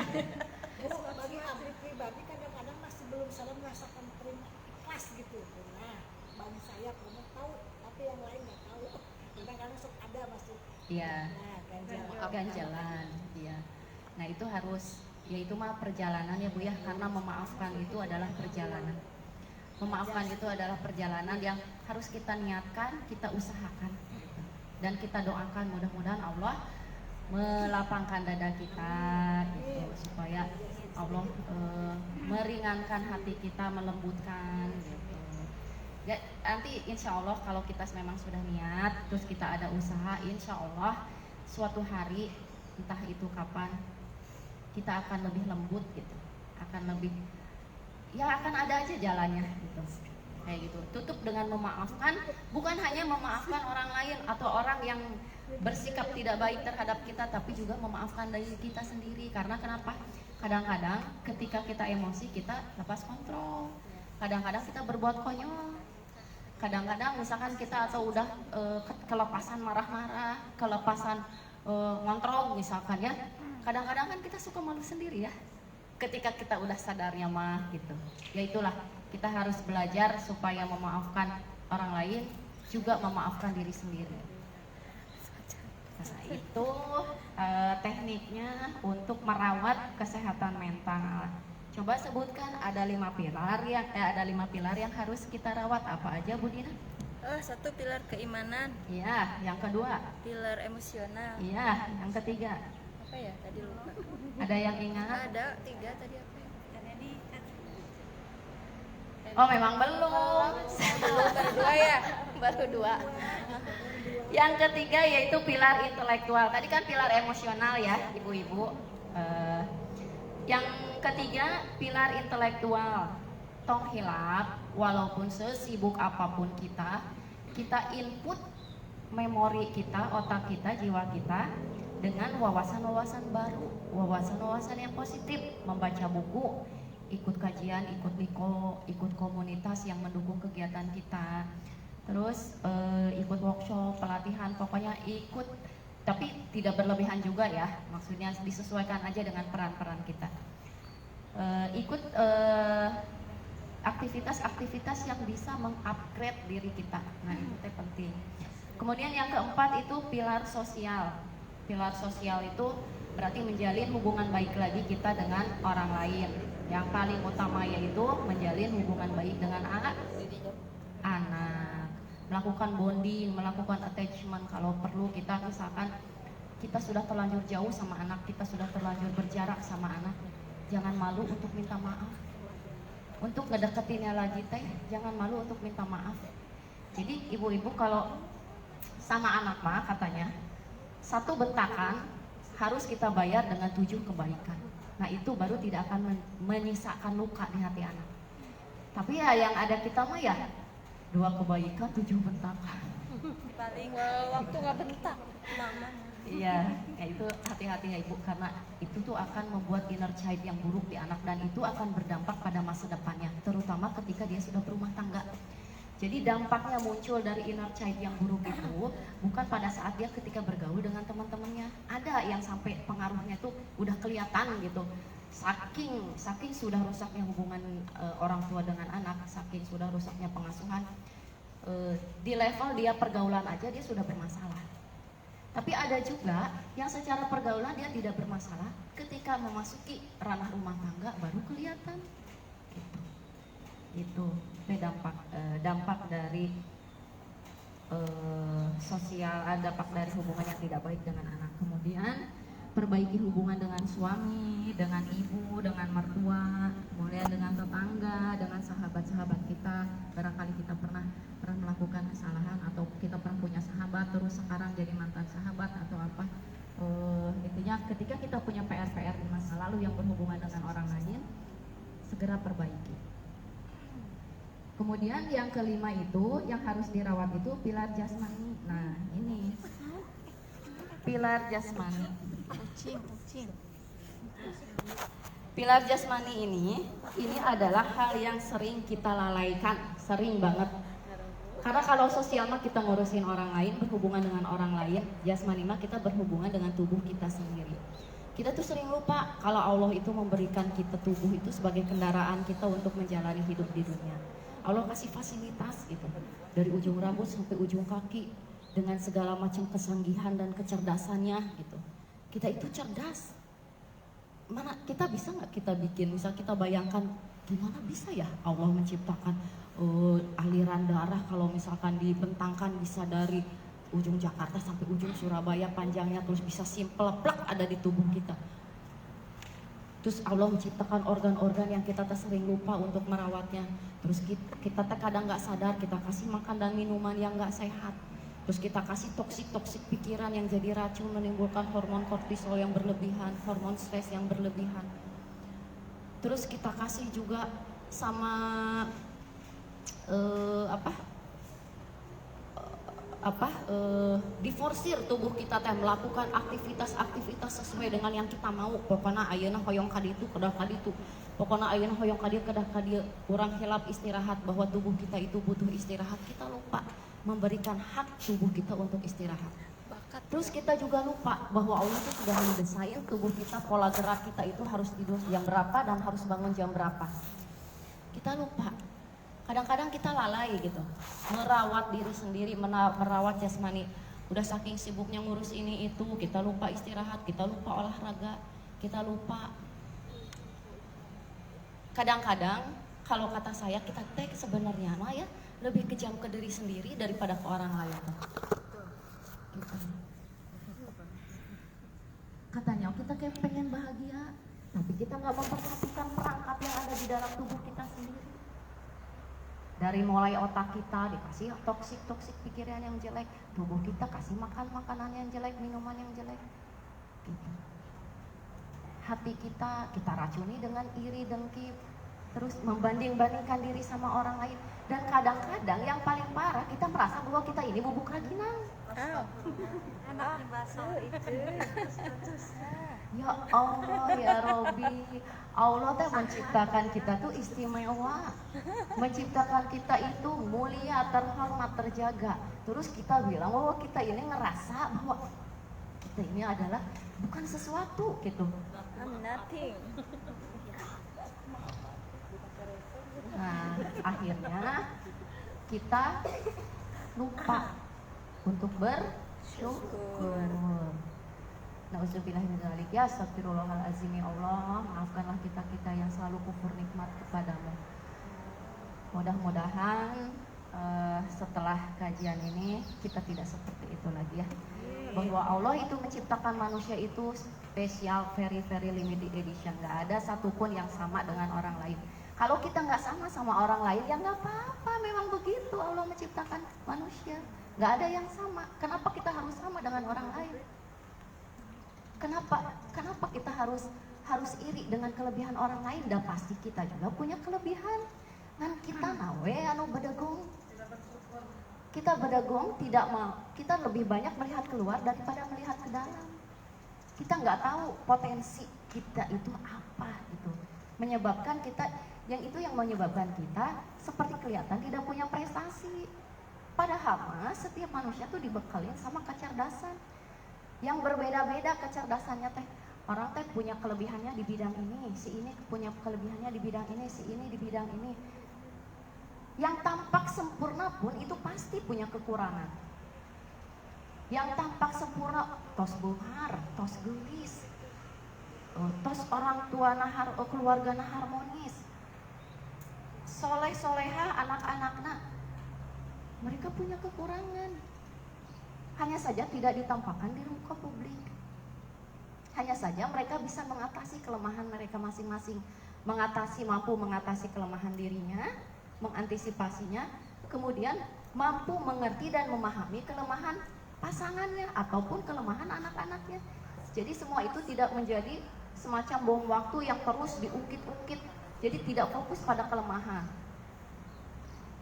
bagi Abri pribadi kadang-kadang masih belum salah merasakan terima ikhlas gitu. Nah bagi saya kamu tahu, tapi yang lain nggak tahu. Kadang-kadang sok ada masih. ya Nah ganjalan, ya. Nah itu harus, ya itu mah perjalanan ya Bu ya, karena memaafkan itu adalah perjalanan. Memaafkan itu adalah perjalanan yang harus kita niatkan, kita usahakan, dan kita doakan mudah-mudahan Allah melapangkan dada kita, gitu, supaya Allah meringankan hati kita, melembutkan, gitu. Ya, nanti insya Allah kalau kita memang sudah niat, terus kita ada usaha, insya Allah suatu hari entah itu kapan kita akan lebih lembut gitu, akan lebih, ya akan ada aja jalannya gitu, kayak gitu. Tutup dengan memaafkan, bukan hanya memaafkan orang lain atau orang yang bersikap tidak baik terhadap kita, tapi juga memaafkan diri kita sendiri. Karena kenapa? Kadang-kadang ketika kita emosi kita lepas kontrol, kadang-kadang kita berbuat konyol, kadang-kadang misalkan kita atau udah kelepasan marah-marah, kelepasan ngontrol misalkan ya, kadang-kadang kan kita suka malu sendiri ya ketika kita udah sadarnya mah gitu. Ya itulah, kita harus belajar supaya memaafkan orang lain juga memaafkan diri sendiri. Nah itu tekniknya untuk merawat kesehatan mental. Coba sebutkan ada 5 pilar yang harus kita rawat, apa aja Bu Dina? Satu, pilar keimanan. Iya, yang kedua? Pilar emosional. Iya, yang ketiga? Apa ya? Tadi lupa. Ada yang ingat? Ada 3 tadi apa ya? Oh memang belum. Baru 2 ya? Baru 2. Yang ketiga yaitu pilar intelektual. Tadi kan pilar emosional ya ibu-ibu. Yang ketiga pilar intelektual. Tong hilap, walaupun sesibuk apapun kita input memori kita, otak kita, jiwa kita dengan wawasan-wawasan baru, wawasan-wawasan yang positif, membaca buku, ikut kajian, ikut Niko, ikut komunitas yang mendukung kegiatan kita, terus ikut workshop, pelatihan, pokoknya ikut, tapi tidak berlebihan juga ya, maksudnya disesuaikan aja dengan peran-peran kita. Ikut aktivitas-aktivitas yang bisa mengupgrade diri kita. Nah itu penting. Kemudian yang keempat itu pilar sosial. Pilar sosial itu berarti menjalin hubungan baik lagi kita dengan orang lain. Yang paling utama yaitu menjalin hubungan baik dengan anak, melakukan bonding, melakukan attachment. Kalau perlu kita misalkan kita sudah terlanjur jauh sama anak, kita sudah terlanjur berjarak sama anak, jangan malu untuk minta maaf. Untuk ngedeketinnya lagi jangan malu untuk minta maaf. Jadi ibu-ibu kalau sama anak mah katanya 1 bentakan harus kita bayar dengan 7 kebaikan. Nah itu baru tidak akan menyisakan luka di hati anak. Tapi ya yang ada kita mah ya 2 kebaikan 7 bentakan. Paling waktu nggak bentak mama. Iya, ya itu hati-hati ya ibu, karena itu tuh akan membuat inner child yang buruk di anak dan itu akan berdampak pada masa depannya, terutama ketika dia sudah berumah tangga. Jadi dampaknya muncul dari inner child yang buruk itu bukan pada saat dia ketika bergaul dengan teman-temannya. Ada yang sampai pengaruhnya tuh udah kelihatan gitu. Saking sudah rusaknya hubungan orang tua dengan anak, saking sudah rusaknya pengasuhan, di level dia pergaulan aja dia sudah bermasalah. Tapi ada juga yang secara pergaulan dia tidak bermasalah, ketika memasuki ranah rumah tangga baru kelihatan. Itu dampak dari sosial, dampak dari hubungan yang tidak baik dengan anak. Kemudian perbaiki hubungan dengan suami, dengan ibu, dengan mertua, kemudian dengan tetangga, dengan sahabat-sahabat kita. Barangkali kita pernah melakukan kesalahan atau kita pernah punya sahabat terus sekarang jadi mantan sahabat atau apa. Intinya ketika kita punya PR-PR di masa lalu yang berhubungan dengan orang lain, segera perbaiki. Kemudian yang kelima itu yang harus dirawat itu pilar jasmani. Nah ini pilar jasmani. Pilar jasmani ini adalah hal yang sering kita lalaikan, sering banget. Karena kalau sosial mah kita ngurusin orang lain, berhubungan dengan orang lain, jasmani mah kita berhubungan dengan tubuh kita sendiri. Kita tuh sering lupa kalau Allah itu memberikan kita tubuh itu sebagai kendaraan kita untuk menjalani hidup di dunia. Allah kasih fasilitas gitu, dari ujung rambut sampai ujung kaki dengan segala macam kesanggihan dan kecerdasannya gitu. Kita itu cerdas. Mana kita bisa nggak kita bikin? Misal kita bayangkan gimana bisa ya Allah menciptakan aliran darah kalau misalkan dibentangkan bisa dari ujung Jakarta sampai ujung Surabaya panjangnya, terus bisa simple plak ada di tubuh kita. Terus Allah menciptakan organ-organ yang kita sering lupa untuk merawatnya. Terus kita kadang nggak sadar kita kasih makan dan minuman yang nggak sehat. Terus kita kasih toksik pikiran yang jadi racun, menimbulkan hormon kortisol yang berlebihan, hormon stres yang berlebihan. Terus kita kasih juga sama diforsir tubuh kita teh melakukan aktivitas sesuai dengan yang kita mau. Pokoknya ayeuna hoyong kaditu kedah kaditu. Pokoknya ayeuna hoyong kadieu kedah kadieu. Urang hilap istirahat, bahwa tubuh kita itu butuh istirahat. Kita lupa memberikan hak tubuh kita untuk istirahat. Terus kita juga lupa bahwa Allah itu sudah mendesain tubuh kita, pola gerak kita itu harus tidur jam berapa dan harus bangun jam berapa. Kita lupa. Kadang-kadang kita lalai gitu, merawat diri sendiri, merawat jasmani. Udah saking sibuknya ngurus ini itu, kita lupa istirahat, kita lupa olahraga, kita lupa. Kadang-kadang kalau kata saya kita sebenarnya mah ya lebih kejam ke diri sendiri daripada ke orang lain. Gitu. Katanya kita kayak pengen bahagia, tapi kita nggak memperhatikan perangkat yang ada di dalam tubuh kita sendiri. Dari mulai otak kita dikasih toksik pikiran yang jelek, tubuh kita kasih makan makanan yang jelek, minuman yang jelek. Gitu. Hati kita racuni dengan iri dengki, terus membanding-bandingkan diri sama orang lain. Dan kadang-kadang yang paling parah kita merasa bahwa kita ini bubuk rajinang. Anak bakso itu. Ya Allah ya Robi, Allah teh menciptakan kita tuh istimewa, menciptakan kita itu mulia, terhormat, terjaga. Terus kita bilang bahwa kita ini ngerasa bahwa kita ini adalah bukan sesuatu gitu. I'm nothing. Nah akhirnya kita lupa untuk bersyukur. Nauzubillah min dzalik. Ya astagfirullahalazim, ya Allah, maafkanlah kita yang selalu kufur nikmat kepadamu. Mudah-mudahan setelah kajian ini kita tidak seperti itu lagi ya. Bahwa Allah itu menciptakan manusia itu spesial, very limited edition. Gak ada satupun yang sama dengan orang lain. Kalau kita nggak sama orang lain ya nggak apa-apa, memang begitu Allah menciptakan manusia. Gak ada yang sama. Kenapa kita harus sama dengan orang lain? Kenapa kita harus harus iri dengan kelebihan orang lain, dan pasti kita juga punya kelebihan. Ngan kita nawe anu bedegong. Kita bedegong tidak mau, kita lebih banyak melihat keluar daripada melihat ke dalam. Kita nggak tahu potensi kita itu apa gitu. Menyebabkan kita, yang menyebabkan kita seperti kelihatan tidak punya prestasi. Padahal mah setiap manusia tuh dibekalin sama kecerdasan yang berbeda-beda kecerdasannya teh. Orang teh punya kelebihannya di bidang ini, si ini punya kelebihannya di bidang ini, si ini di bidang ini. Yang tampak sempurna pun itu pasti punya kekurangan. Yang tampak sempurna tos buhar, tos gelis, tos orang tua nahar, keluarga nah harmonis, soleh soleha anak-anaknya, mereka punya kekurangan. Hanya saja tidak ditampakkan di muka publik. Hanya saja mereka bisa mengatasi kelemahan mereka masing-masing, mampu mengatasi kelemahan dirinya, mengantisipasinya, kemudian mampu mengerti dan memahami kelemahan pasangannya ataupun kelemahan anak-anaknya. Jadi semua itu tidak menjadi semacam bom waktu yang terus diungkit-ungkit, jadi tidak fokus pada kelemahan.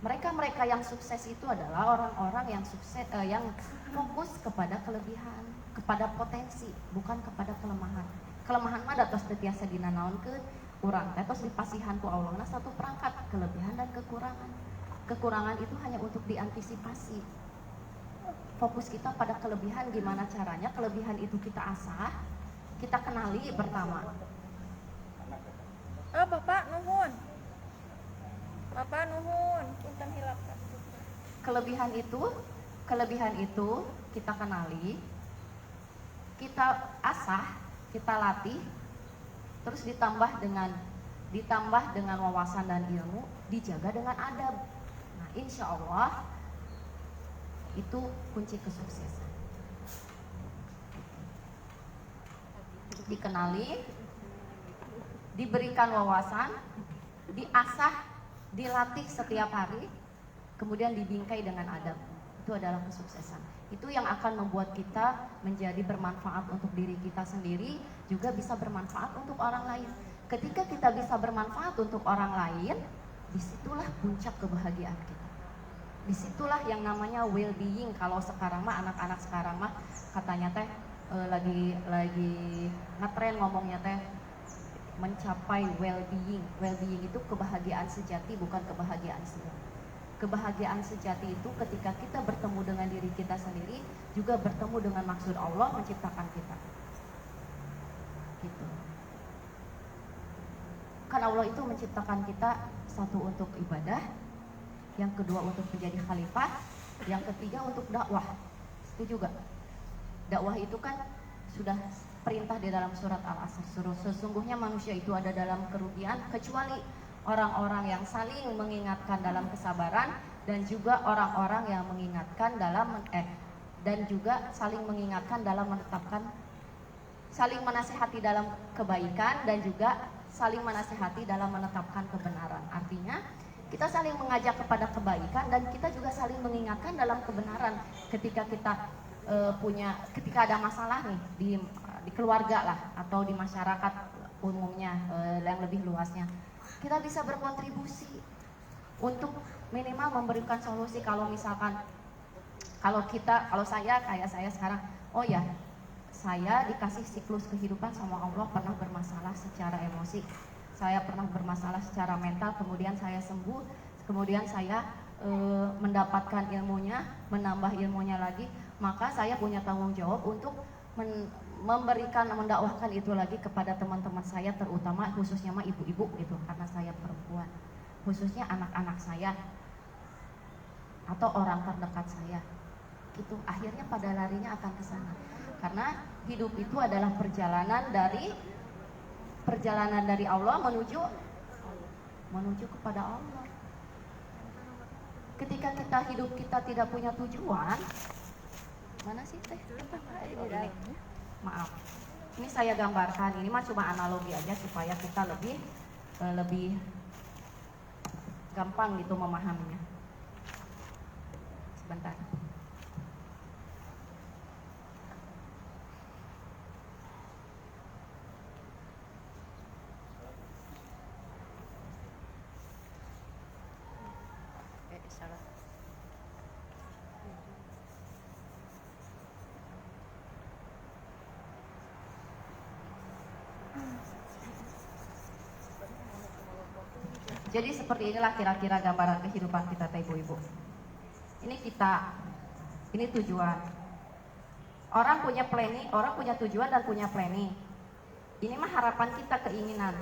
Mereka yang sukses itu adalah orang-orang yang sukses, yang fokus kepada kelebihan, kepada potensi, bukan kepada kelemahan. Kelemahan mah datos teu tiasa dinanaonkeun, urang teh tos dipasihan ku Allah satu perangkat kelebihan dan kekurangan. Kekurangan itu hanya untuk diantisipasi. Fokus kita pada kelebihan, gimana caranya kelebihan itu kita asah, kita kenali pertama. Bapak nuhun. Bapak nuhun, punten hilapkan. Kelebihan itu kita kenali, kita asah, kita latih, terus ditambah dengan wawasan dan ilmu, dijaga dengan adab. Nah, insya Allah itu kunci kesuksesan. Dikenali, diberikan wawasan, diasah, dilatih setiap hari, kemudian dibingkai dengan adab. Itu adalah kesuksesan. Itu yang akan membuat kita menjadi bermanfaat untuk diri kita sendiri, juga bisa bermanfaat untuk orang lain. Ketika kita bisa bermanfaat untuk orang lain, disitulah puncak kebahagiaan kita. Disitulah yang namanya well-being. Kalau sekarang mah anak-anak sekarang mah katanya teh lagi ngetren ngomongnya teh mencapai well-being. Well-being itu kebahagiaan sejati, bukan kebahagiaan semu. Kebahagiaan sejati itu ketika kita bertemu dengan diri kita sendiri, juga bertemu dengan maksud Allah menciptakan kita. Gitu. Karena Allah itu menciptakan kita, satu untuk ibadah, yang kedua untuk menjadi khalifah, yang ketiga untuk dakwah. Itu juga. Dakwah itu kan sudah perintah di dalam surat Al-Asr. Sesungguhnya manusia itu ada dalam kerugian kecuali orang-orang yang saling mengingatkan dalam kesabaran, dan juga orang-orang yang mengingatkan dan juga saling mengingatkan dalam menetapkan, saling menasihati dalam kebaikan, dan juga saling menasihati dalam menetapkan kebenaran. Artinya kita saling mengajak kepada kebaikan, dan kita juga saling mengingatkan dalam kebenaran. Ketika kita ketika ada masalah nih di keluarga lah, atau di masyarakat umumnya, yang lebih luasnya, kita bisa berkontribusi untuk minimal memberikan solusi. Kalau misalkan kalau saya kayak saya sekarang, oh ya, saya dikasih siklus kehidupan sama Allah, pernah bermasalah secara emosi, saya pernah bermasalah secara mental, kemudian saya sembuh, kemudian saya mendapatkan ilmunya, menambah ilmunya lagi, maka saya punya tanggung jawab untuk mendakwahkan itu lagi kepada teman-teman saya, terutama khususnya mah ibu-ibu gitu, karena saya perempuan, khususnya anak-anak saya atau orang terdekat saya gitu. Akhirnya pada larinya akan ke sana, karena hidup itu adalah perjalanan dari Allah menuju kepada Allah. Ketika hidup kita tidak punya tujuan, mana sih teh? Maaf, ini saya gambarkan, ini mah cuma analogi aja supaya kita lebih gampang gitu memahaminya. Sebentar. Jadi seperti inilah kira-kira gambaran kehidupan kita teh ibu-ibu. Ini kita, ini tujuan. Orang punya planning, orang punya tujuan dan punya planning. Ini mah harapan kita, keinginan.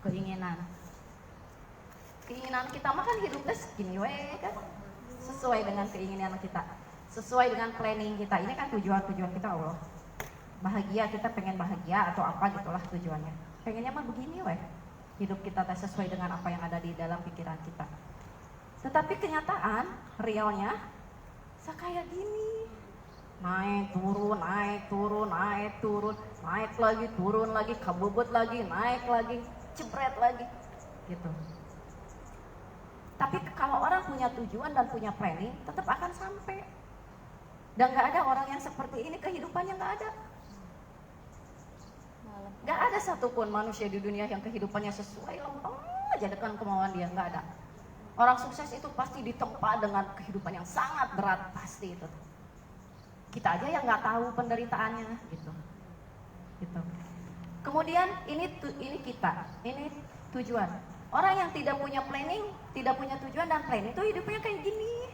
Keinginan kita mah kan hidupnya segini we kan. Sesuai dengan keinginan kita, sesuai dengan planning kita. Ini kan tujuan kita Allah. Bahagia, kita pengen bahagia atau apa gitulah tujuannya. Pengennya mah begini weh. Hidup kita sesuai dengan apa yang ada di dalam pikiran kita. Tetapi kenyataan, realnya kayak gini. Naik, turun, naik, turun, naik, turun, naik lagi, turun lagi, kabubut lagi, naik lagi, jebret lagi. Gitu. Tapi kalau orang punya tujuan dan punya planning, tetap akan sampai. Dan gak ada orang yang seperti ini, kehidupannya gak ada. Gak ada satupun manusia di dunia yang kehidupannya sesuai aja dengan kemauan dia, gak ada. Orang sukses itu pasti ditempa dengan kehidupan yang sangat berat, pasti itu. Kita aja yang gak tahu penderitaannya, gitu. Kemudian ini kita, ini tujuan. Orang yang tidak punya planning, tidak punya tujuan dan planning itu hidupnya kayak gini.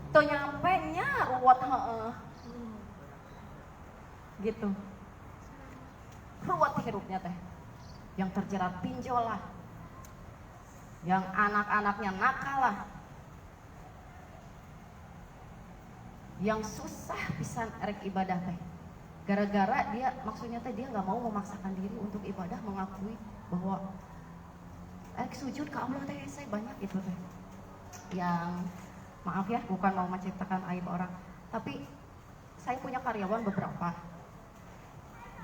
Tuh nyampe nya ruwet gitu. Ruwet hidupnya teh. Yang terjerat pinjol lah. Yang anak-anaknya nakal lah. Yang susah pisan erek ibadah teh. Gara-gara dia, maksudnya teh dia nggak mau memaksakan diri untuk ibadah, mengakui bahwa sujud ke Allah teh saya banyak itu teh. Yang maaf ya, bukan mau menciptakan aib orang, tapi saya punya karyawan beberapa.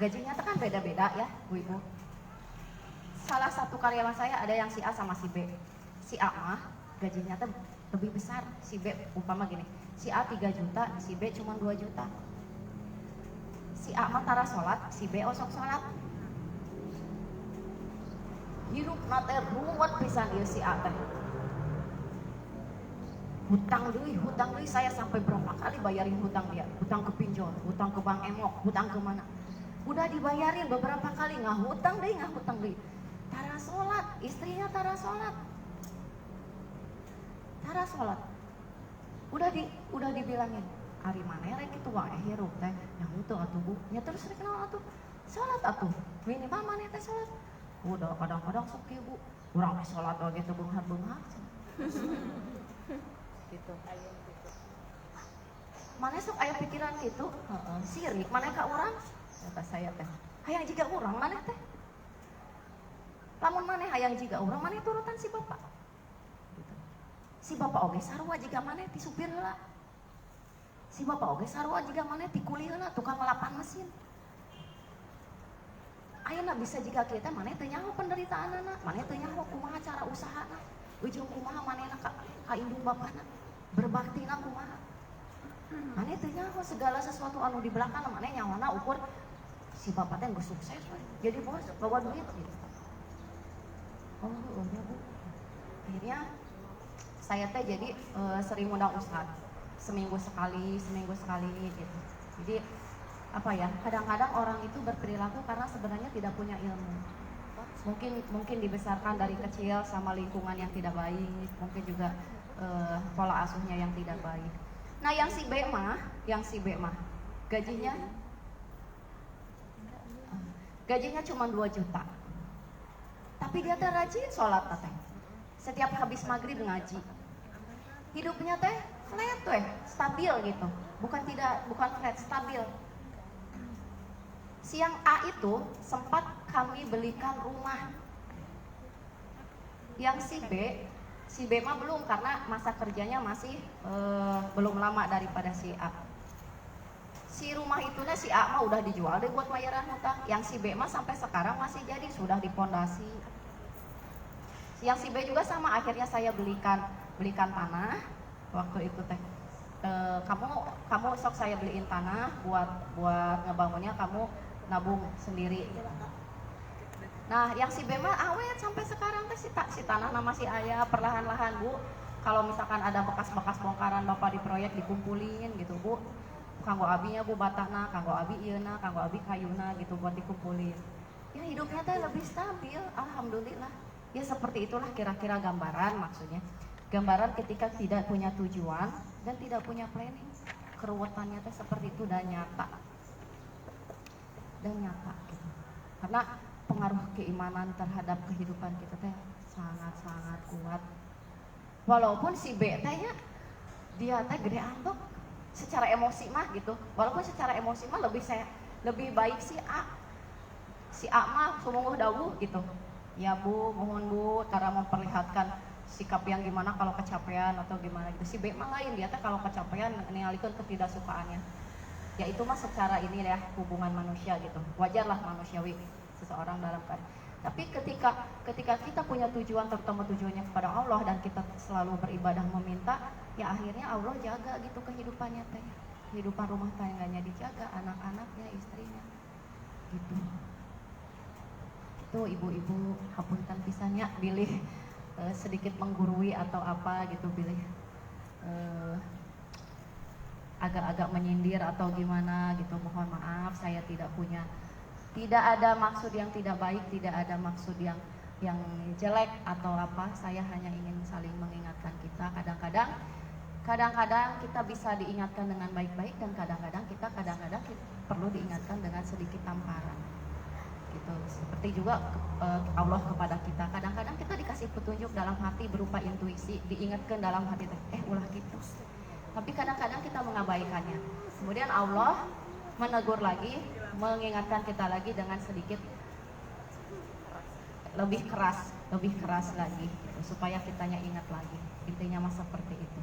Gajinya tuh kan beda-beda ya, Bu Ibu. Salah satu karyawan saya ada yang si A sama si B. Si A mah gajinya tuh lebih besar, si B umpama gini. Si A 3 juta, si B cuma 2 juta. Si A mah tara sholat, si B osok sholat. Hidup nate ruwet pisan ieu si A teh. Hutang deui saya sampai berapa kali bayarin hutang dia. Hutang ke pinjol, hutang ke Bank Emok, hutang ke mana. Udah dibayarin beberapa kali, ngahutang deui. Tara sholat, istrinya tara sholat. Udah dibilangin, ari maneh rek kitu wae hirup teh. Yang itu atuh Bu, nya terus rek naon atuh? Sholat atuh. Minimal maneh teh sholat. Udah kadang-kadang sok kieu Bu. Urang teh sholat oge teu beunghar-beunghar. Gitu. Maneh sok aya pikiran kitu? Heeh, sirik maneh ka urang? Kata saya teh. Hayang jiga urang maneh teh. Lamun maneh hayang jiga urang, maneh turutan si bapak. Gitu. Si bapak oge sarua jiga maneh ti supir heula. Si bapak oge sarua jiga maneh ti kuli heula, tukang ngelapan mesin. Ayeuna bisa jika kita maneh teu nyaho penderitaanna, maneh teu nyaho kumaha cara usahana, ujung kumaha manehna ka indung bapana, berbaktina kumaha. Maneh teu nyaho segala sesuatu anu di belakang maneh nyahona ukur si bapak teh geus sukses we. Jadi bos bawa duit gitu. Oh ya Bu. Akhirnya saya teh jadi sering undang ustad seminggu sekali gitu. Jadi apa ya, kadang-kadang orang itu berperilaku karena sebenarnya tidak punya ilmu. Mungkin dibesarkan dari kecil sama lingkungan yang tidak baik, mungkin juga pola asuhnya yang tidak baik. Nah yang si B mah gajinya cuma 2 juta. Tapi dia teh rajin sholat teh. Setiap habis maghrib ngaji. Hidupnya teh flat teh, stabil gitu. Bukan flat, stabil. Siang A itu sempat kami belikan rumah. Yang si B mah belum karena masa kerjanya masih belum lama daripada si A. Si rumah itu si A mah udah dijual deh buat bayaran hutang. Yang si B mah sampai sekarang masih jadi, sudah dipondasi. Yang si B juga sama, akhirnya saya belikan tanah waktu itu teh. Kamu sok saya beliin tanah buat ngebangunnya, kamu nabung sendiri. Nah, yang si B mah awet sampai sekarang teh si tanah nama si ayah perlahan-lahan Bu. Kalau misalkan ada bekas-bekas bongkaran Bapak di proyek dikumpulin gitu Bu. Kanggo abinya Bu batana, kanggo abi ieuna, kanggo abi kayuna gitu buat dikumpulin. ya hidupnya teh lebih stabil, alhamdulillah. Ya seperti itulah kira-kira gambaran, maksudnya gambaran ketika tidak punya tujuan dan tidak punya planning, keruwetannya teh seperti itu dan nyata gitu. Karena pengaruh keimanan terhadap kehidupan kita teh sangat-sangat kuat. Walaupun si B teh ya dia teh gede antok secara emosi mah gitu, walaupun secara emosi mah lebih baik si A mah sumungguh dawuh gitu, ya Bu, mohon Bu, cara memperlihatkan sikap yang gimana kalau kecapean atau gimana gitu. Si B mah lain, dia teh kalau kecapean ningalikeun ketidaksukaannya. Ya itu mah secara ini ya hubungan manusia gitu, wajarlah manusiawi seseorang dalam keadaan. Tapi ketika kita punya tujuan, terutama tujuannya kepada Allah dan kita selalu beribadah meminta, ya akhirnya Allah jaga gitu kehidupannya teh, kehidupan rumah tangganya dijaga, anak-anaknya, istrinya gitu. Itu ibu-ibu hapunten pisannya bilih sedikit menggurui atau apa gitu, bilih agak-agak menyindir atau gimana gitu, mohon maaf, saya tidak ada maksud yang tidak baik, tidak ada maksud yang jelek atau apa. Saya hanya ingin saling mengingatkan kita. Kadang-kadang kita bisa diingatkan dengan baik-baik, dan kadang-kadang kita perlu diingatkan dengan sedikit tamparan gitu. Seperti juga Allah kepada kita, kadang-kadang kita dikasih petunjuk dalam hati berupa intuisi, diingatkan dalam hati ulah gitu, tapi kadang-kadang kita mengabaikannya. Kemudian Allah menegur lagi, mengingatkan kita lagi dengan sedikit lebih keras lagi gitu, supaya kitanya ingat lagi. Intinya mah seperti itu.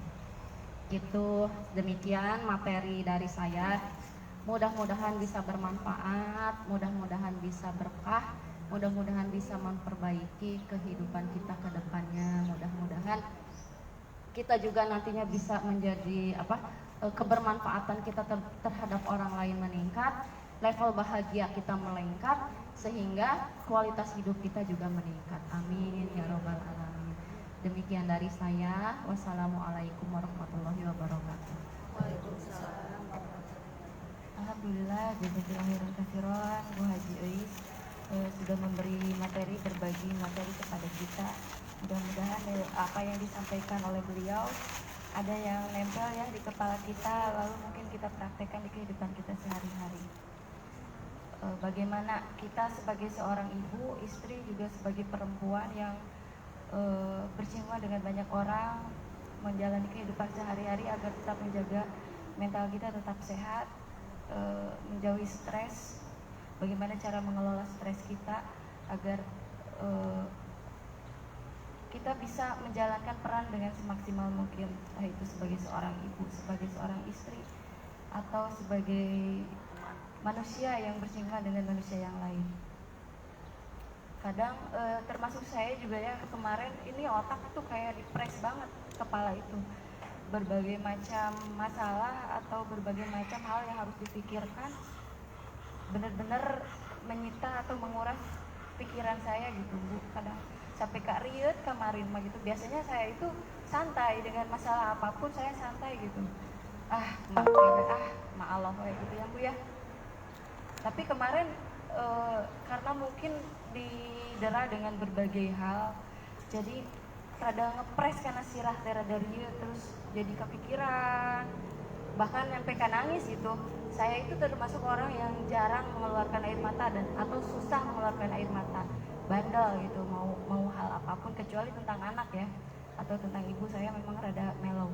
Gitu, demikian materi dari saya. Mudah-mudahan bisa bermanfaat, mudah-mudahan bisa berkah, mudah-mudahan bisa memperbaiki kehidupan kita ke depannya. Mudah-mudahan kita juga nantinya bisa menjadi kebermanfaatan kita terhadap orang lain meningkat, level bahagia kita melengkap, sehingga kualitas hidup kita juga meningkat. Amin ya robbal alamin. Demikian dari saya. Wassalamualaikum warahmatullahi wabarakatuh. Waalaikumsalam. Alhamdulillah, jazakallahu khairan Bu Haji Eis sudah memberi materi, berbagi materi kepada kita. Mudah-mudahan apa yang disampaikan oleh beliau ada yang nempel ya di kepala kita, lalu mungkin kita praktekkan di kehidupan kita sehari-hari. Bagaimana kita sebagai seorang ibu, istri, juga sebagai perempuan yang bersinggungan dengan banyak orang, menjalani kehidupan sehari-hari agar tetap menjaga mental kita tetap sehat, menjauhi stres. Bagaimana cara mengelola stres kita agar kita bisa menjalankan peran dengan semaksimal mungkin, entah itu sebagai seorang ibu, sebagai seorang istri, atau sebagai manusia yang bersinggungan dengan manusia yang lain. Kadang termasuk saya juga ya, kemarin ini otak tuh kayak dipres banget, kepala itu berbagai macam masalah atau berbagai macam hal yang harus dipikirkan, benar-benar menyita atau menguras pikiran saya gitu Bu. Kadang sampai Kak Riet kemarin mah gitu. Biasanya saya itu santai dengan masalah apapun, saya santai gitu. Ma Allah kayak gitu ya Bu ya. Tapi kemarin karena mungkin didera dengan berbagai hal, jadi rada ngepres karena sirah rada rieu, terus jadi kepikiran, bahkan sampai nangis gitu. Saya itu termasuk orang yang jarang mengeluarkan air mata atau susah mengeluarkan air mata, bandel gitu mau hal apapun, kecuali tentang anak ya atau tentang ibu, saya memang rada mellow.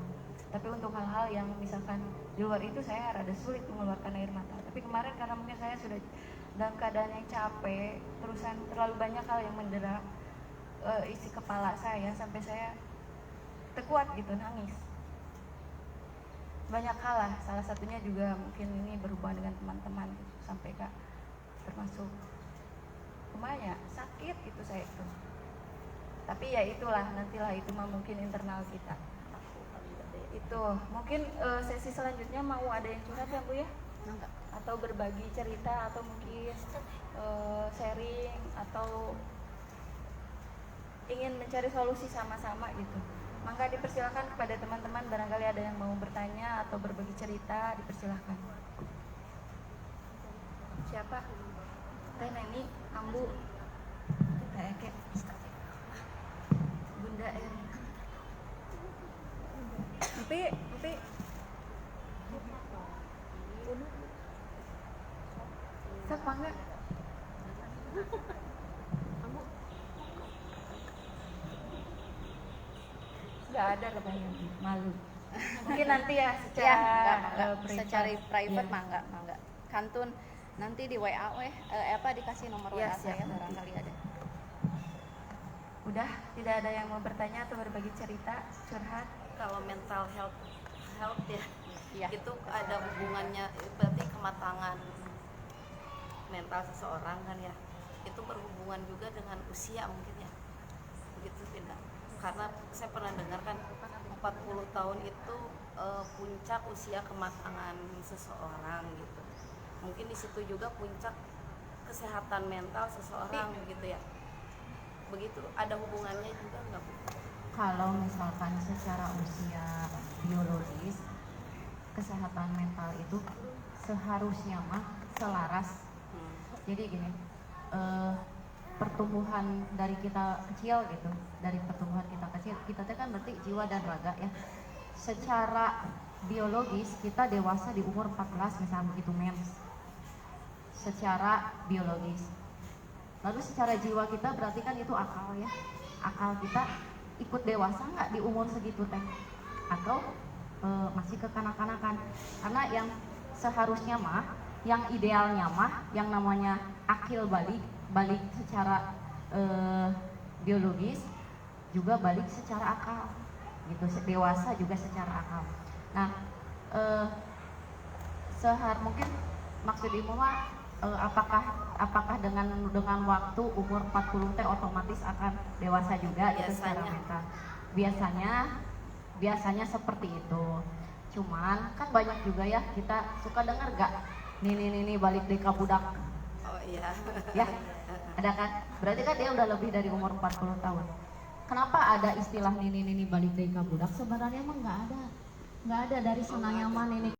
Tapi untuk hal-hal yang misalkan di luar itu saya rada sulit mengeluarkan air mata. Tapi kemarin karena mungkin saya sudah dalam keadaan yang capek, terusan terlalu banyak hal yang mendera isi kepala saya, sampai saya terkuat gitu nangis. Banyak hal lah, salah satunya juga mungkin ini berhubungan dengan teman-teman gitu, sampai Kak termasuk lumayan sakit gitu saya itu. Tapi ya itulah, nantilah itu mah mungkin internal kita. Itu mungkin sesi selanjutnya mau ada yang curhat ya Bu ya? Enggak. Atau berbagi cerita, atau mungkin sharing, atau ingin mencari solusi sama-sama gitu. Maka dipersilakan kepada teman-teman, barangkali ada yang mau bertanya atau berbagi cerita, dipersilakan. Siapa? Teh Neni. Ambu kayak Bunda Empi siapa enggak nggak ada katanya malu mungkin nanti ya Ya, secara enggak. Secara private Iya. mah enggak. Kantun nanti di WA dikasih nomor Ya, WA siap, saya nanti. barangkali ada. Udah tidak ada yang mau bertanya atau berbagi cerita curhat. Kalau mental health ya, Iya. itu ada hubungannya, berarti kematangan mental seseorang kan ya, itu berhubungan juga dengan usia mungkin ya, begitu tidak? Karena saya pernah dengar kan 40 tahun itu puncak usia kematangan seseorang gitu. Mungkin di situ juga puncak kesehatan mental seseorang gitu ya. Begitu, ada hubungannya juga nggak Bu? Kalau misalkan secara usia biologis, kesehatan mental itu seharusnya mah selaras. Jadi gini, pertumbuhan dari kita kecil gitu, dari pertumbuhan kita kecil, kita kan berarti jiwa dan raga ya. Secara biologis kita dewasa di umur 14 misalnya begitu mens. Secara biologis. Lalu secara jiwa kita berarti kan itu akal ya. Akal kita ikut dewasa nggak di umur segitu teh? Atau masih kekanak-kanakan? Karena yang seharusnya mah, yang idealnya mah, yang namanya akil balik secara biologis, juga balik secara akal, gitu. Dewasa juga secara akal. Nah, mungkin maksud ibu mah apakah dengan waktu umur 40 teh otomatis akan dewasa juga gitu secara mental. Biasanya seperti itu. Cuman kan banyak juga ya kita suka dengar gak nini balik deh ka budak. Oh iya. Ya. Ada kan? Berarti kan dia udah lebih dari umur 40 tahun. Kenapa ada istilah nini balik deh ka budak? Sebenarnya emang nggak ada. Nggak ada dari sananya mah nini